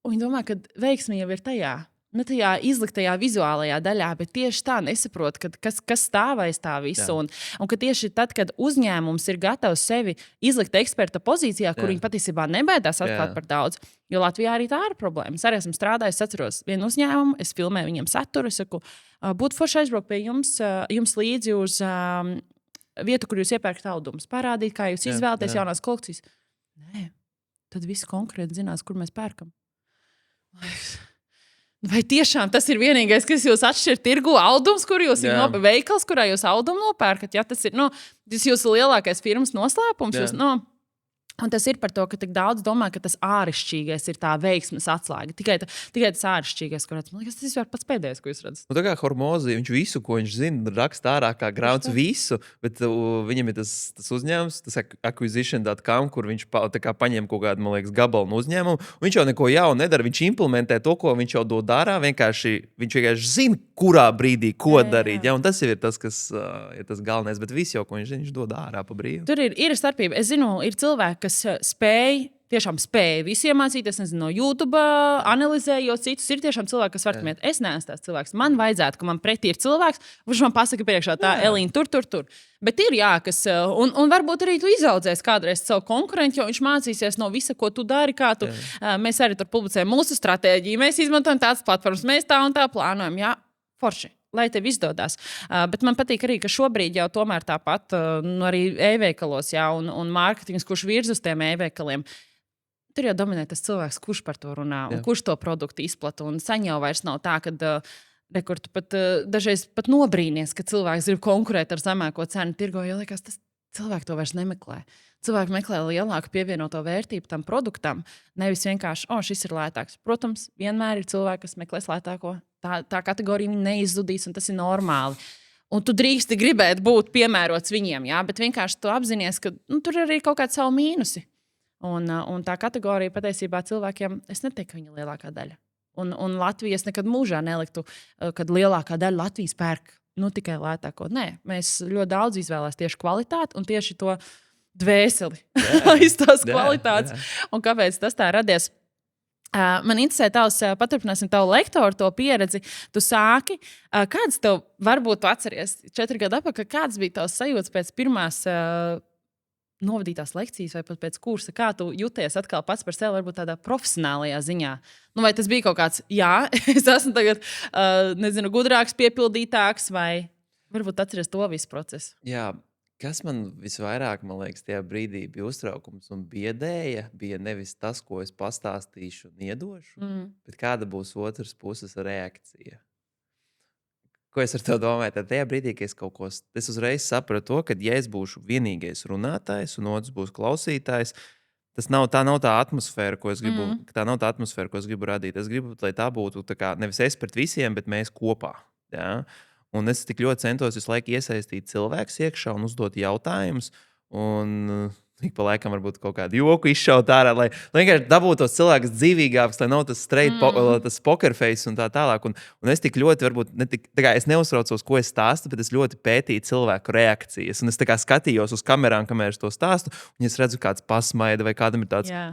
Un viņi domā, ka veiksme jau ir tajā izliktajā vizuālajā daļā, bet tieši tā nesaprot, kas stāv aiz tā visa. Un ka tieši tad, kad uzņēmums ir gatavs sevi izlikt eksperta pozīcijā, kur viņi patiesībā nebaidās atklāt par daudz, jo Latvijā arī tā ir problēma. Es arī esmu strādājis, atceros vienu uzņēmumu, es filmēju viņiem saturu, es saku, būtu forši aizbraukt pie jums līdzi uz vietu, kur jūs iepērkat audumus, parādīt, kā jūs izvēlaties jaunās kolekcijas. Nē, tad visi konkurenti zinās, kur mēs pērkam. Vai tiešām tas ir vienīgais, kas jūs atšķir tirgu audums, kur jūs veikals, kurā jūs audumu nopērkat? Ja? Tas ir tas jūsu lielākais firmas noslēpums. Jūs, un tas ir par to, ka tik daudz domā, ka tas āršķirīgais ir tā veiksmes atslēga. Tikai tas āršķirīgais, kurš man liekas, tas ir pats pēdējais, ko jūs redzat. Tā kā Hormozī, viņš visu, ko viņš zina, raksta ārā kā grāmatas, visu, bet viņam ir tas uzņēmums, tas acquisition.com, kur viņš paņem kaut kādu, man liekas, gabalu no uzņēmumu. Viņš jau neko jaunu nedara, viņš implementē to, ko viņš jau dod ārā. Viņš vienkārši zina, kurā brīdī ko darīt. Ja? Un tas jau ir tas, kas ir tas galvenais, bet viss jau, ko viņš zina, viņš dod ārā pa brīvu. Tur ir starpība. Es zinu, ir cilvēki, kas tiešām spēja visu iemācīties, nezinu, no YouTube, analizējot citus. Ir tiešām cilvēki, kas var tamiet. Es neesmu tās cilvēks. Man vajadzētu, ka man pretī ir cilvēks, kurš man pasaka priekšā tā, Elīna, tur. Bet ir kas, un varbūt arī tu izaudzēsi kādreiz savu konkurentu, jo viņš mācīsies no visa, ko tu dari, kā tu. Mēs arī tur publicējam mūsu stratēģiju, mēs izmantojam tādas platformas, mēs tā un tā plānojam. Jā, forši. Lai tev izdodas. Bet man patīk arī, ka šobrīd jau tomēr tāpat arī e-veikalos, un mārketings, kurš virz uz tiem e-veikaliem, tur jau dominē tas cilvēks, kurš par to runā un kurš to produktu izplata. Un saņem jau vairs nav tā, ka tu dažreiz pat nobrīnies, ka cilvēks grib konkurēt ar zemāko cenu tirgo, jo liekas, tas cilvēks to vairs nemeklē. Cilvēki meklē lielāku pievienoto vērtību tam produktam, nevis vienkārši, šis ir lētāks. Protams, vienmēr ir cilvēki, kas meklēs lētāko. Tā kategorija neizudīs, un tas ir normāli. Un tu drīksti gribēt būt piemērots viņiem, bet vienkārši tu apzinies, ka tur ir arī kaut kādi savi mīnusi. Un tā kategorija patiesībā cilvēkiem, es neteiktu, ka viņa ir lielākā daļa. Un Latvijas nekad mūžā neliktu, kad lielākā daļa Latvijas pērk tikai lētāko. Nē, mēs ļoti daudz izvēlēs tieši kvalitāti un tieši to dvēseli aiz tās kvalitātes. Un kāpēc tas tā radies? Man interesē paturpināsim tavu lektoru, to pieredzi. Tu sāki, kāds tev, varbūt tu atceries 4 gadu atpakaļ, kāds bija tavs sajūts pēc pirmās novadītās lekcijas vai pat pēc kursa? Kā tu jūties atkal pats par sevi, varbūt tādā profesionālajā ziņā? Vai tas bija kaut kāds, es esmu tagad, gudrāks, piepildītāks, vai varbūt atceries to visu procesu? Jā. Kas man visvairāk, man liekas, tajā brīdī bija uztraukums un biedēja, bija nevis tas, ko es pastāstīšu un iedošu, bet kāda būs otras puses reakcija. Ko es ar to domāju? Tad tajā brīdī, kad es uzreiz sapratu to, ka ja es būšu vienīgais runātājs un otrs būs klausītājs, tā nav tā atmosfēra, ko es gribu, tā nav tā atmosfēra, ko es gribu radīt. Es gribu, lai tā būtu tā kā nevis es pret visiem, bet mēs kopā. Ja? Un es tik ļoti centos visu laiku iesaistīt cilvēkus iekšā un uzdot jautājumus. Un ik pa laikam varbūt kaut kādu joku izšaut ārā, lai vienkārši dabūtu tos cilvēkus dzīvīgākus, lai nav tas straight, tas poker face un tā tālāk. Un es tik ļoti, varbūt, es neuztraucos, ko es stāstu, bet es ļoti pētīju cilvēku reakcijas. Un es tā kā skatījos uz kamerām, kamēr es to stāstu, un es redzu, kāds pasmaida vai kādam ir tāds... Jā.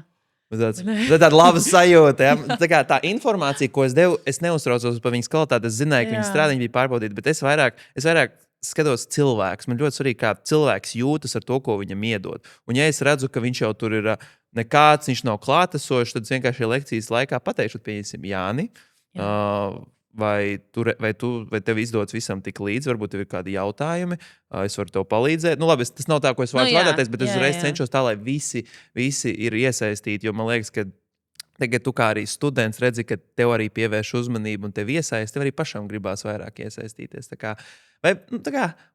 Tāda laba sajūta. Ja? Tā informācija, ko es devu, es neuztraucos par viņas kvalitāti. Es zināju, ka viņa strādā, viņa bija pārbaudīta, bet es vairāk skatos cilvēkus. Man ļoti svarīgi, kā cilvēks jūtas ar to, ko viņam iedod. Un ja es redzu, ka viņš jau tur ir nekāds, viņš nav klātesošs, tad es vienkārši lekcijas laikā pateikšu, pieņemsim, Jāni. Vai tev izdodas visam tik līdzi, varbūt tev ir kādi jautājumi, es varu tev palīdzēt. Labi, tas nav tā, ko es varu vadāties, bet es uzreiz cenšos tā, lai visi ir iesaistīti, jo man liekas, ka tagad tu kā arī students redzi, ka tev arī pievērš uzmanību un tev iesaist, tev arī pašam gribās vairāk iesaistīties.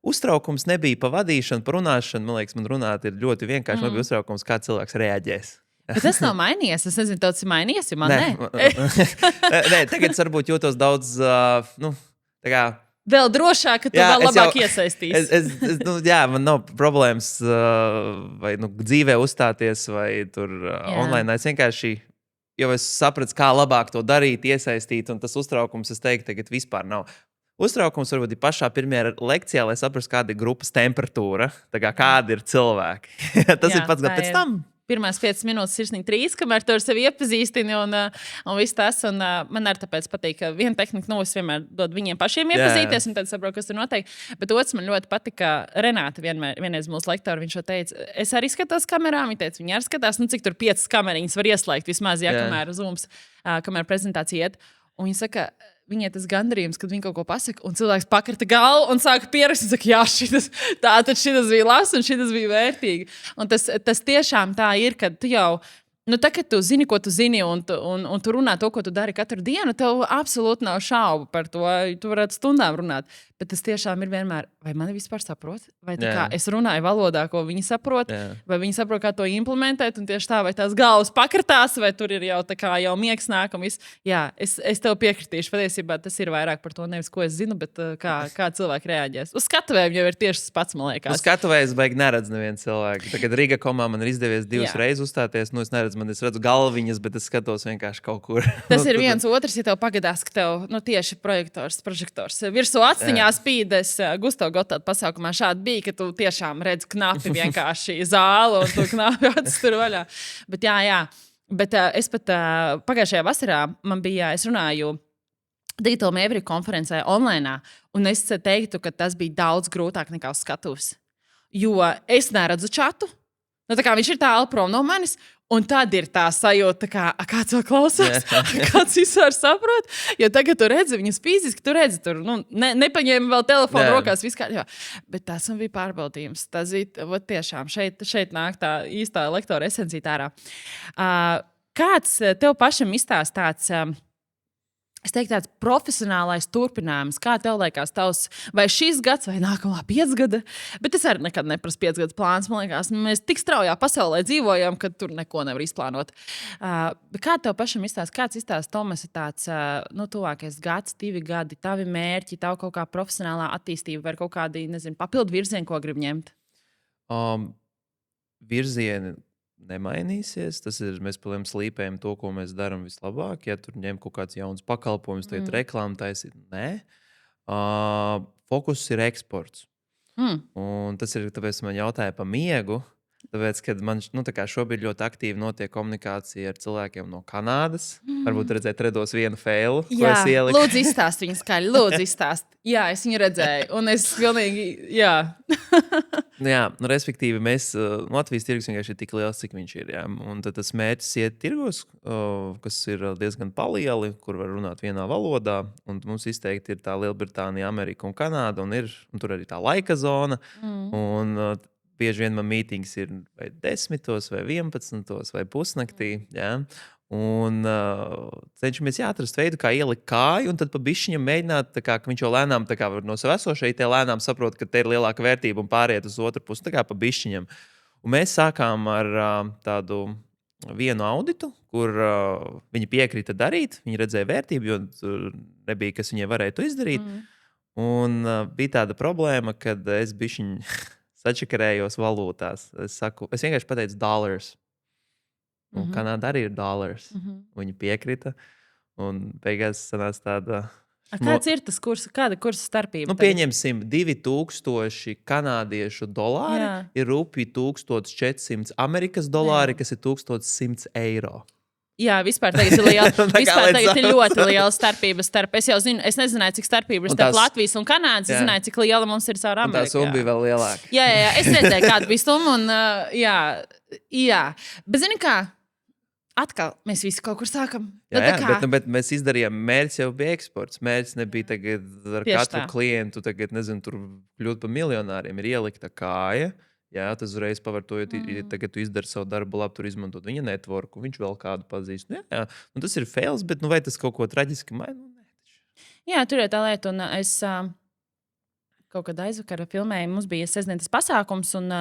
Uztraukums nebija pa vadīšanu, pa runāšanu, man liekas, man runāt ir ļoti vienkārši, man bija uztraukums, kā cilvēks reaģēs. Bet tas nav mainījies. Es nezinu, tas ir mainījies, ja man ne. Nē, tagad es varbūt jūtos daudz, vēl drošāk, ka tu vēl labāk iesaistīsi. Man nav problēmas vai dzīvē uzstāties vai tur online. Es vienkārši, jo es sapratu, kā labāk to darīt, iesaistīt, un tas uztraukums, es teiktu, tagad vispār nav. Uztraukums varbūt ir pašā pirmajā lekcijā, lai saprastu, kāda ir grupas temperatūra, kādi ir cilvēki. Tas ir pats pēc tam. Pirmās 5 minūtes sirsnīgi 3, kamēr tu ar sevi iepazīstini un viss tas. Un, man arī tāpēc patīk, ka viena tehnika, es vienmēr dodu viņiem pašiem iepazīties, un tad saprotu, kas tur notiek. Bet otrs man ļoti patika, Renāta vienreiz mūsu lektora, viņš teica, es arī skatos kamerām, viņa teica, viņi arī skatās, cik tur 5 kameriņas var ieslēgt vismaz, kamēr Zooms, kamēr prezentācija iet. Un viņa saka, viņai tas gandarījums, kad viņa kaut ko pasaka, un cilvēks pakrita galvu un sāka pierakstīt, saka, jā, šitas bija labs un šitas bija vērtīgi. Un tas tiešām tā ir, kad tu jau Nu, tā, kad tu zini, ko tu zini, un tu runā to, ko tu dari katru dienu, tev absolūti nav šaubu par to. Tu varētu stundām runāt. Bet tas tiešām ir vienmēr, vai mani vispār saprot? Vai tā kā es runāju valodā, ko viņi saprot? Vai viņi saprot, kā to implementēt? Un tieši tā, vai tās galvas pakratās, vai tur ir jau miegs nāk un viss. Jā, es tev piekritīšu. Patiesībā tas ir vairāk par to, nevis ko es zinu, bet kā cilvēki reaģēs. Uz skatuvēm jau ir tieši tas pats, man liekas. Uz skatuvēs baigi neredz nevienu cilvēku. Tagad Riga komā man ir izdevies 2 reizes uzstāties. Nu, es redzu galviņas, bet es skatos vienkārši kaut kur. Tas ir viens otrs, ja tev pagadās, ka tev tieši prožektors virsū aciņā spīdes. Gusto Gotāta pasākumā šādi bija, ka tu tiešām redz knapi vienkārši zāli un tu knapi acis tur vaļā. Bet jā. Bet es pat pagājušajā vasarā es runāju Digital Maverick konferencē online, un es teiktu, ka tas bija daudz grūtāk nekā uz skatuves. Jo es neredzu čatu. Nu, tā kā viņš ir tālu prom no manis, un tad ir tā sajūta, kāds vēl klausās, kāds vispār saprot. Jo tagad tu redzi viņus fiziski, tu redzi tur, nepaņēma vēl telefonu rokās vispār. Bet tas bija pārbaudījums. Tas bija tiešām šeit nāk tā īstā lektora esencija ārā. Kāds tev pašam izstāsta tāds... Es teiktu, tāds profesionālais turpinājums. Kā tev liekas, vai šis gads, vai nākamā 5 gada? Bet es arī nekad neprasu 5 gadu plāns. Man liekas, mēs tik straujā pasaulē dzīvojam, ka tur neko nevar izplānot. Kā tev pašam izstāsta? Kāds izstāsta, Tomas, ir tāds tuvākais gads, 2 gadi, tavi mērķi, tavu kaut kā profesionālā attīstība vai kaut kādi, papildu virzieni, ko grib ņemt? Virzieni nemainīsies. Tas ir, mēs pilniem slīpējam to, ko mēs darām vislabāk. Ja tur ņem kaut kāds jauns pakalpojums, tad reklāmu taisīt. Nē. Fokus ir eksports. Un tas ir, tāpēc man jautāja par miegu. Tāpēc, kad man šobrīd ļoti aktīvi notiek komunikācija ar cilvēkiem no Kanādas. Varbūt redos vienu failu, ko es ieliku. Lūdzu, izstāst viņu skaļi. Lūdzu, izstāst. Jā, es viņu redzēju. Un es pilnīgi, respektīvi, mēs Latvijas tirgus vienkārši ir tik liels, cik viņš ir. Jā. Un tad tas mērķis iet tirgos, kas ir diezgan palieli, kur var runāt vienā valodā. Un mums izteikti ir tā Lielbritānija, Amerika un Kanāda. Un tur arī tā laika zona. Un bieži vien man mītings ir vai 10, vai 11, vai pusnaktī. Ja? Un cenšamies atrast veidu, kā ielikt kāju, un tad pa bišķiņam mēģināt, ka viņš jau lēnām no sava esošajai lēnām saprot, ka te ir lielāka vērtība un pāriet uz otru pusi, tā kā pa bišķiņam. Un mēs sākām ar tādu vienu auditu, kur viņi piekrita darīt, viņi redzēja vērtību, jo tur nebija, kas viņai varēja to izdarīt. Un bija tāda problēma, kad es bišķiņ sačakarējos valūtās. Es vienkārši pateicu dollars. Un Kanāda arī ir dollars. Viņi piekrita. Un beigās sanāca tāda... Kāds ir tas kurs? Kāda kursa starpība? Pieņemsim 2000 kanādiešu dolāri ir rupji 1400 Amerikas dolāri, kas ir 1100 eiro. Jā, vispār tagad ir ļoti liela starpība starp. Es jau zinu, es nezināju, cik starpība ir starp Latvijas un Kanādas. Es zināju, cik liela mums ir caur Ameriku. Tā summa bija vēl lielāka. Jā, es redzēju, kāda bija summa. Un, jā. Bet zini kā? Atkal mēs visi kaut kur sākam. Bet mēs izdarījām, mērķis jau bija eksports. Mērķis nebija tagad ar katru klientu, tur kļūt par miljonāriem. Ir ielikta kāja. Jā, tas uzreiz pavar to, jo tagad tu izdari savu darbu labi, tur izmantot viņa networku, viņš vēl kādu pazīst. Jā. Un tas ir fails, bet vai tas kaut ko traģiski maina? Jā, tur ir tā lieta, un es kaut kad aizvakar filmēju, mums bija sestdienas pasākums, un,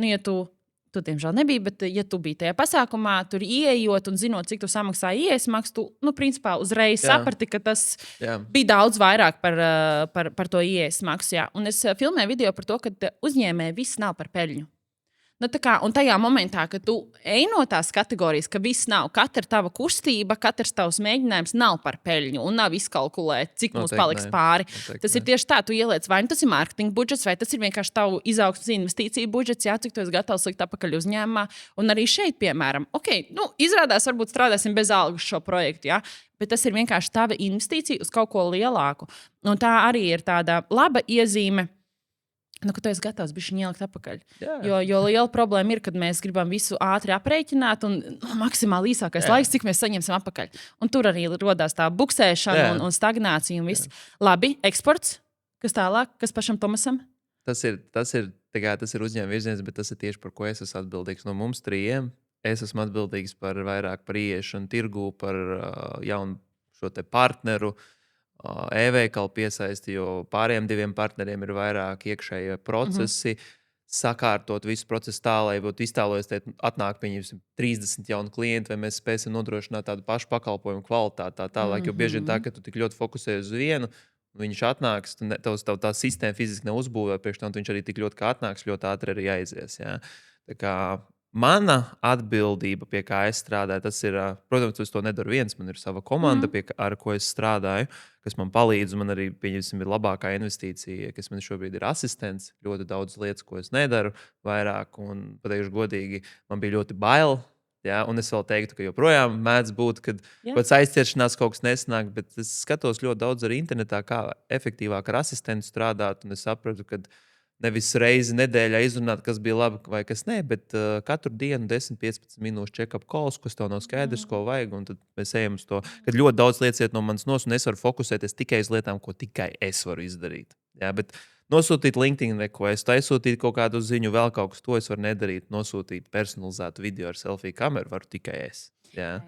ja tu diemžēl nebija, bet ja tu biji tajā pasākumā, tur ieejot un zinot, cik tu samaksāji ieejas maksu, tu, principā, uzreiz saprati, ka tas bija daudz vairāk par to ieejas maksu. Jā. Un es filmēju video par to, ka uzņēmēji viss nav par peļņu. Un tajā momentā, kad tu ej no tās kategorijas, ka viss nav, katra tava kustība, katrs tavs mēģinājums nav par peļņu un nav izkalkulēt, cik mums paliks pāri. Tas ir tieši tā, tu ieliec, vai tas ir mārketinga budžets, vai tas ir vienkārši tavu izaugsmes investīciju budžets, cik tu esi gatavs likt atpakaļ uzņēmumā. Un arī šeit, piemēram, izrādās, varbūt strādāsim bez algas šo projektu, ja? Bet tas ir vienkārši tava investīcija uz kaut ko lielāku. Un tā arī ir tāda laba iezīme. Ka tu esi gatavs bišķiņ ielikt atpakaļ. Jo liela problēma ir, kad mēs gribam visu ātri aprēķināt un maksimāli īsākais laiks, cik mēs saņemsim atpakaļ. Un tur arī rodās tā buksēšana un stagnācija un viss. Labi, eksports. Kas tālāk? Kas pašam Tomasam? Tas ir uzņēmuma virziens, bet tas ir tieši par ko es esmu atbildīgs. No mums 3 es esmu atbildīgs vairāk par ieiešanu tirgū, par jaunu šo te partneru, e-veikalu piesaisti, jo pārējiem 2 partneriem ir vairāk iekšējie procesi. Sakārtot visu procesu tā, lai būtu iztēlojies, atnāk pieņemsim 30 jaunu klientu, vai mēs spēsim nodrošināt tādu pašu pakalpojumu kvalitāti tālāk, jo bieži vien tā, ka tu tik ļoti fokusējies uz vienu, viņš atnāks, tā sistēma fiziski nav uzbūvēta priekš tam, viņš arī tik ļoti kā atnāks, ļoti ātri arī aizies. Ja? Tā kā mana atbildība, pie kā es strādāju, tas ir, protams, es to nedaru viens, man ir sava komanda, ar ko es strādāju, kas man palīdz. Man arī, pieņemsim, ir labākā investīcija, kas man šobrīd ir asistents. Ļoti daudz lietas, ko es nedaru vairāk, un pateikšu godīgi, man bija ļoti bail. Ja, un es vēl teiktu, ka joprojām mēdz būt, kad pēc aizciešanās kaut kas nesanāk, bet es skatos ļoti daudz arī internetā, kā efektīvāk ar asistentu strādāt, un es sapratu, ka nevis reizi nedēļā izrunāt, kas bija labi vai kas nē, bet katru dienu 10-15 minūšu check-up calls, kas tev nav skaidrs, ko vajag, un tad mēs ejam uz to, kad ļoti daudz lietas iet no manas nos, un es varu fokusēties tikai uz lietām, ko tikai es varu izdarīt. Ja, bet nosūtīt LinkedIn requestu, aizsūtīt kaut kādu ziņu, vēl kaut kas, to es varu nedarīt. Nosūtīt personalizētu video ar selfie kameru varu tikai es. Ja.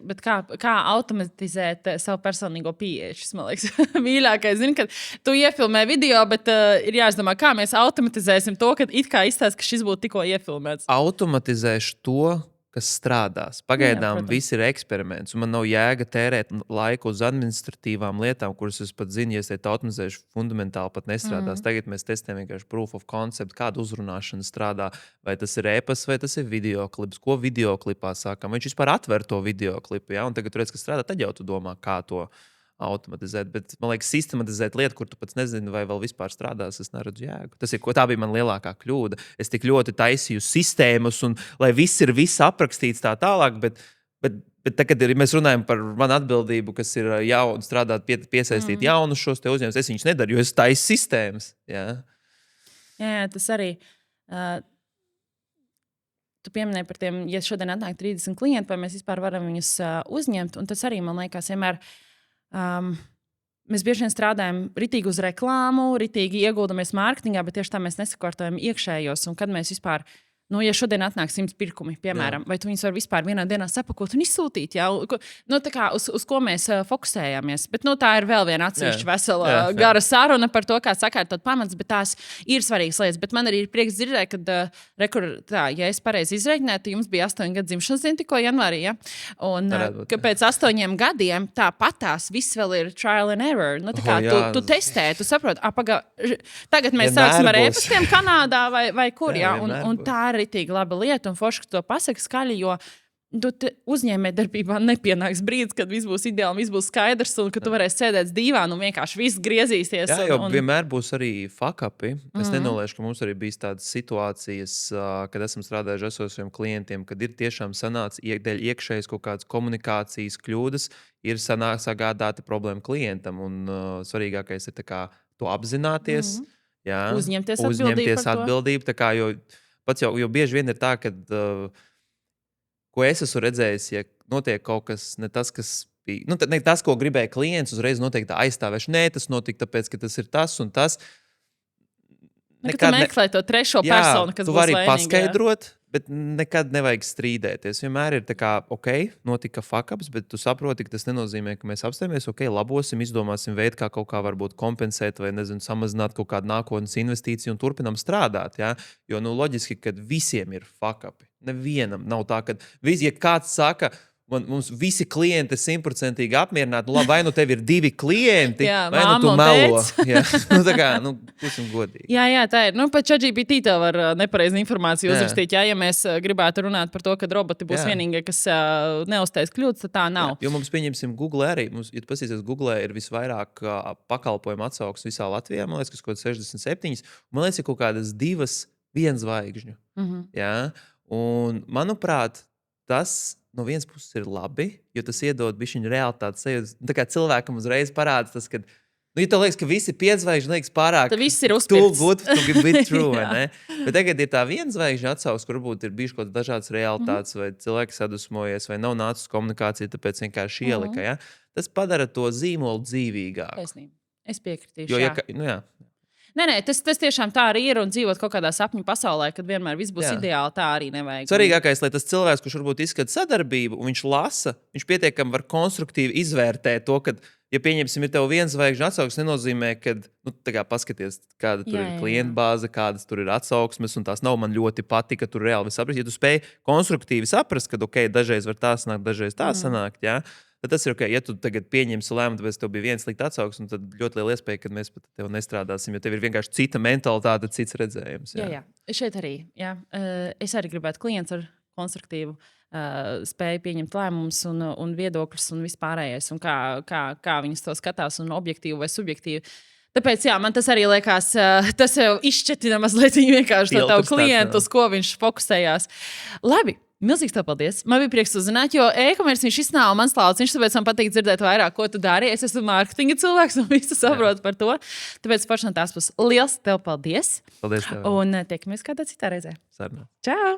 Bet kā automatizēt savu personīgo pieeju? Man liekas, mīļākais. Zini, kad tu iefilmē video, bet ir jāizdomā, kā mēs automatizēsim to, ka it kā izstāsta, ka šis būtu tikko iefilmēts. Automatizēšu to, kas strādās. Pagaidām viss ir eksperiments, un man nav jēga tērēt laiku uz administratīvām lietām, kuras es pat zinu, ja es teikt automatizēšu, fundamentāli pat nestrādās. Tagad mēs testējam vienkārši proof of concept, kāda uzrunāšana strādā, vai tas ir e-pasts, vai tas ir videoklips, ko videoklipā sākam. Viņš vispār atver to videoklipu, ja? Un tagad tu redz, kas strādā, tad jau tu domā, kā to automatizēt. Bet, man liekas, sistematizēt lietu, kur tu pats nezini, vai vēl vispār strādās, es neredzu jēgu. Tā bija man lielākā kļūda. Es tik ļoti taisīju sistēmas, un lai viss ir aprakstīts tā tālāk, bet tagad, ja mēs runājam par manu atbildību, kas ir strādāt, piesaistīt jaunus šos te uzņēmumus, es viņus nedaru, jo es taisu sistēmas. Jā, tas arī. Tu pieminēji par tiem, ja šodien atnāk 30 klienti, vai mēs vispār varam viņus uzņemt, un tas arī, man liekas, vienmēr mēs bieži vien strādājam ritīgi uz reklāmu, ritīgi ieguldamies mārketingā, bet tieši tā mēs nesakārtojam iekšējos. Un kad mēs vispār, ja šodien atnāk 100 pirkumi, piemēram, vai tu viņus var vispār vienā dienā sapakot un izsūtīt, tā kā uz ko mēs fokusējamies. Bet tā ir vēl viena atsevišķa vesela gara saruna par to, kā sakārtot pamats, bet tās ir svarīgas lietas. Bet man arī ir prieks dzirdēt, ka, ja es pareizi izreikināju, jums bija 8 gadu dzimšanas diena tikko janvārī, ja? Un ka pēc 8 gadiem tāpatās viss vēl ir trial and error. Tu testē, tu saproti, tagad mēs sāksim ar e-pastiem Kanādā vai kur, un tā ir ritīgi laba lieta, un forši, ka to pasaka skaļi, jo uzņēmējdarbībā nepienāks brīdis, kad viss būs ideāli, viss būs skaidrs, un ka tu varēsi sēdēt dīvānā un vienkārši viss griezīsies. Jā, jo vienmēr būs arī fuck-upi. Es nenolieku, ka mums arī bijis tādas situācijas, kad esam strādājuši ar saviem klientiem, kad ir tiešām sanācis dēļ iekšējas kaut kādas komunikācijas kļūdas, ir sagādāta problēma klientam, un svarīgākais ir to apzināties. Jā, uzņemties atbildību. Tā kā, jo bieži vien ir tā, ka, ko es esmu redzējis, ja notiek kaut kas ne tas, kas bija, ne tas, ko gribēja klients, uzreiz notiek tā aizstāvēšana. Nē, tas notika tāpēc, ka tas ir tas un tas. Tu meklē to trešo personu, kas būs vainīga. Tu vari paskaidrot, bet nekad nevajag strīdēties. Vienmēr ir tā kā, notika fuck-ups, bet tu saproti, ka tas nenozīmē, ka mēs apstājamies, labosim, izdomāsim veidu, kā kaut kā varbūt kompensēt vai, samazināt kaut kādu nākotnes investīciju un turpinam strādāt. Ja? Jo, loģiski, ka visiem ir fuck-upi. Nevienam nav tā, ka ja kāds saka, mums visi klienti ir 100% apmierināti. Vai tev ir 2 klienti, vai tu melo? Būsim godīgi. Jā, tā ir. Pat ChatGPT tev var nepareizi informāciju uzrakstīt. Ja mēs gribētu runāt par to, ka roboti būs vienīgie, kas neuztais kļūdas, tad tā nav. Jā, jo mums, pieņemsim, Google arī. Ja tu pasīsies, Google ir visvairāk pakalpojumu atsauksmes visā Latvijā. Man liekas, kas kaut 67. Man liekas, ir kaut kādas 2 1 zvaigžņu. Jā? Un, manuprāt, tas no vienas puses ir labi, jo tas iedod bišķiņu realitātes sajūtu. Tā kā cilvēkam uzreiz parāda tas, ka, ja tev liekas, ka visi 5 zvaigžņi liekas pārāk, tad viss ir uzpirkts. Too good to be true, vai ne? Bet tagad ir tā 1 zvaigžņa atsauksme, kur varbūt ir bijuši kaut kādas dažādas realitātes, vai cilvēks sadusmojies, vai nav nācis komunikācija, tāpēc vienkārši ielika. Ja? Tas padara to zīmolu dzīvīgāku. Es piekritīšu. Jo, Nē, tas tiešām tā arī ir un dzīvot kaut kādā sapņu pasaulē, kad vienmēr viss būs ideāli, tā arī nevajag. Svarīgākais, lai tas cilvēks, kurš varbūt izskata sadarbību, un viņš lasa, viņš pietiekami var konstruktīvi izvērtēt to, ka, ja pieņemsim, ir tev viens zvaigžņu atsauksmes, nenozīmē, ka, paskaties, kāda tur ir klienta bāze, kādas tur ir atsauksmes, un tās nav man ļoti patika, ka tur reāli saprast. Ja tu spēj konstruktīvi saprast, ka, dažreiz var tā sanākt, dažreiz tā sanākt, tad tas ir ok. Ja tu tagad pieņemsi lēmumu, tāpēc tev bija viens slikts atsauksmes, tad ļoti liela iespēja, ka mēs pat tev nestrādāsim, jo tev ir vienkārši cita mentalitāte, cits redzējums. Jā. Šeit arī. Jā. Es arī gribētu klients ar konstruktīvu spēju pieņemt lēmumus un viedokļus un vispārējais, un kā viņas to skatās, un objektīvi vai subjektīvi. Tāpēc, man tas arī liekas, tas jau izšķetina mazliet vienkārši to tavu klientu, uz ko viņš fokusējās. Labi. Milzīgs tev paldies. Man bija prieks uzzināt, jo e-komercija šis nav mans lauciņš, tāpēc man patīk dzirdēt vairāk, ko tu dari. Es esmu mārketinga cilvēks un visu saprotu par to. Tāpēc pašam tās puses liels tev paldies. Paldies tev. Un tiekamies kādā citā reizē. Sarunā. Čau!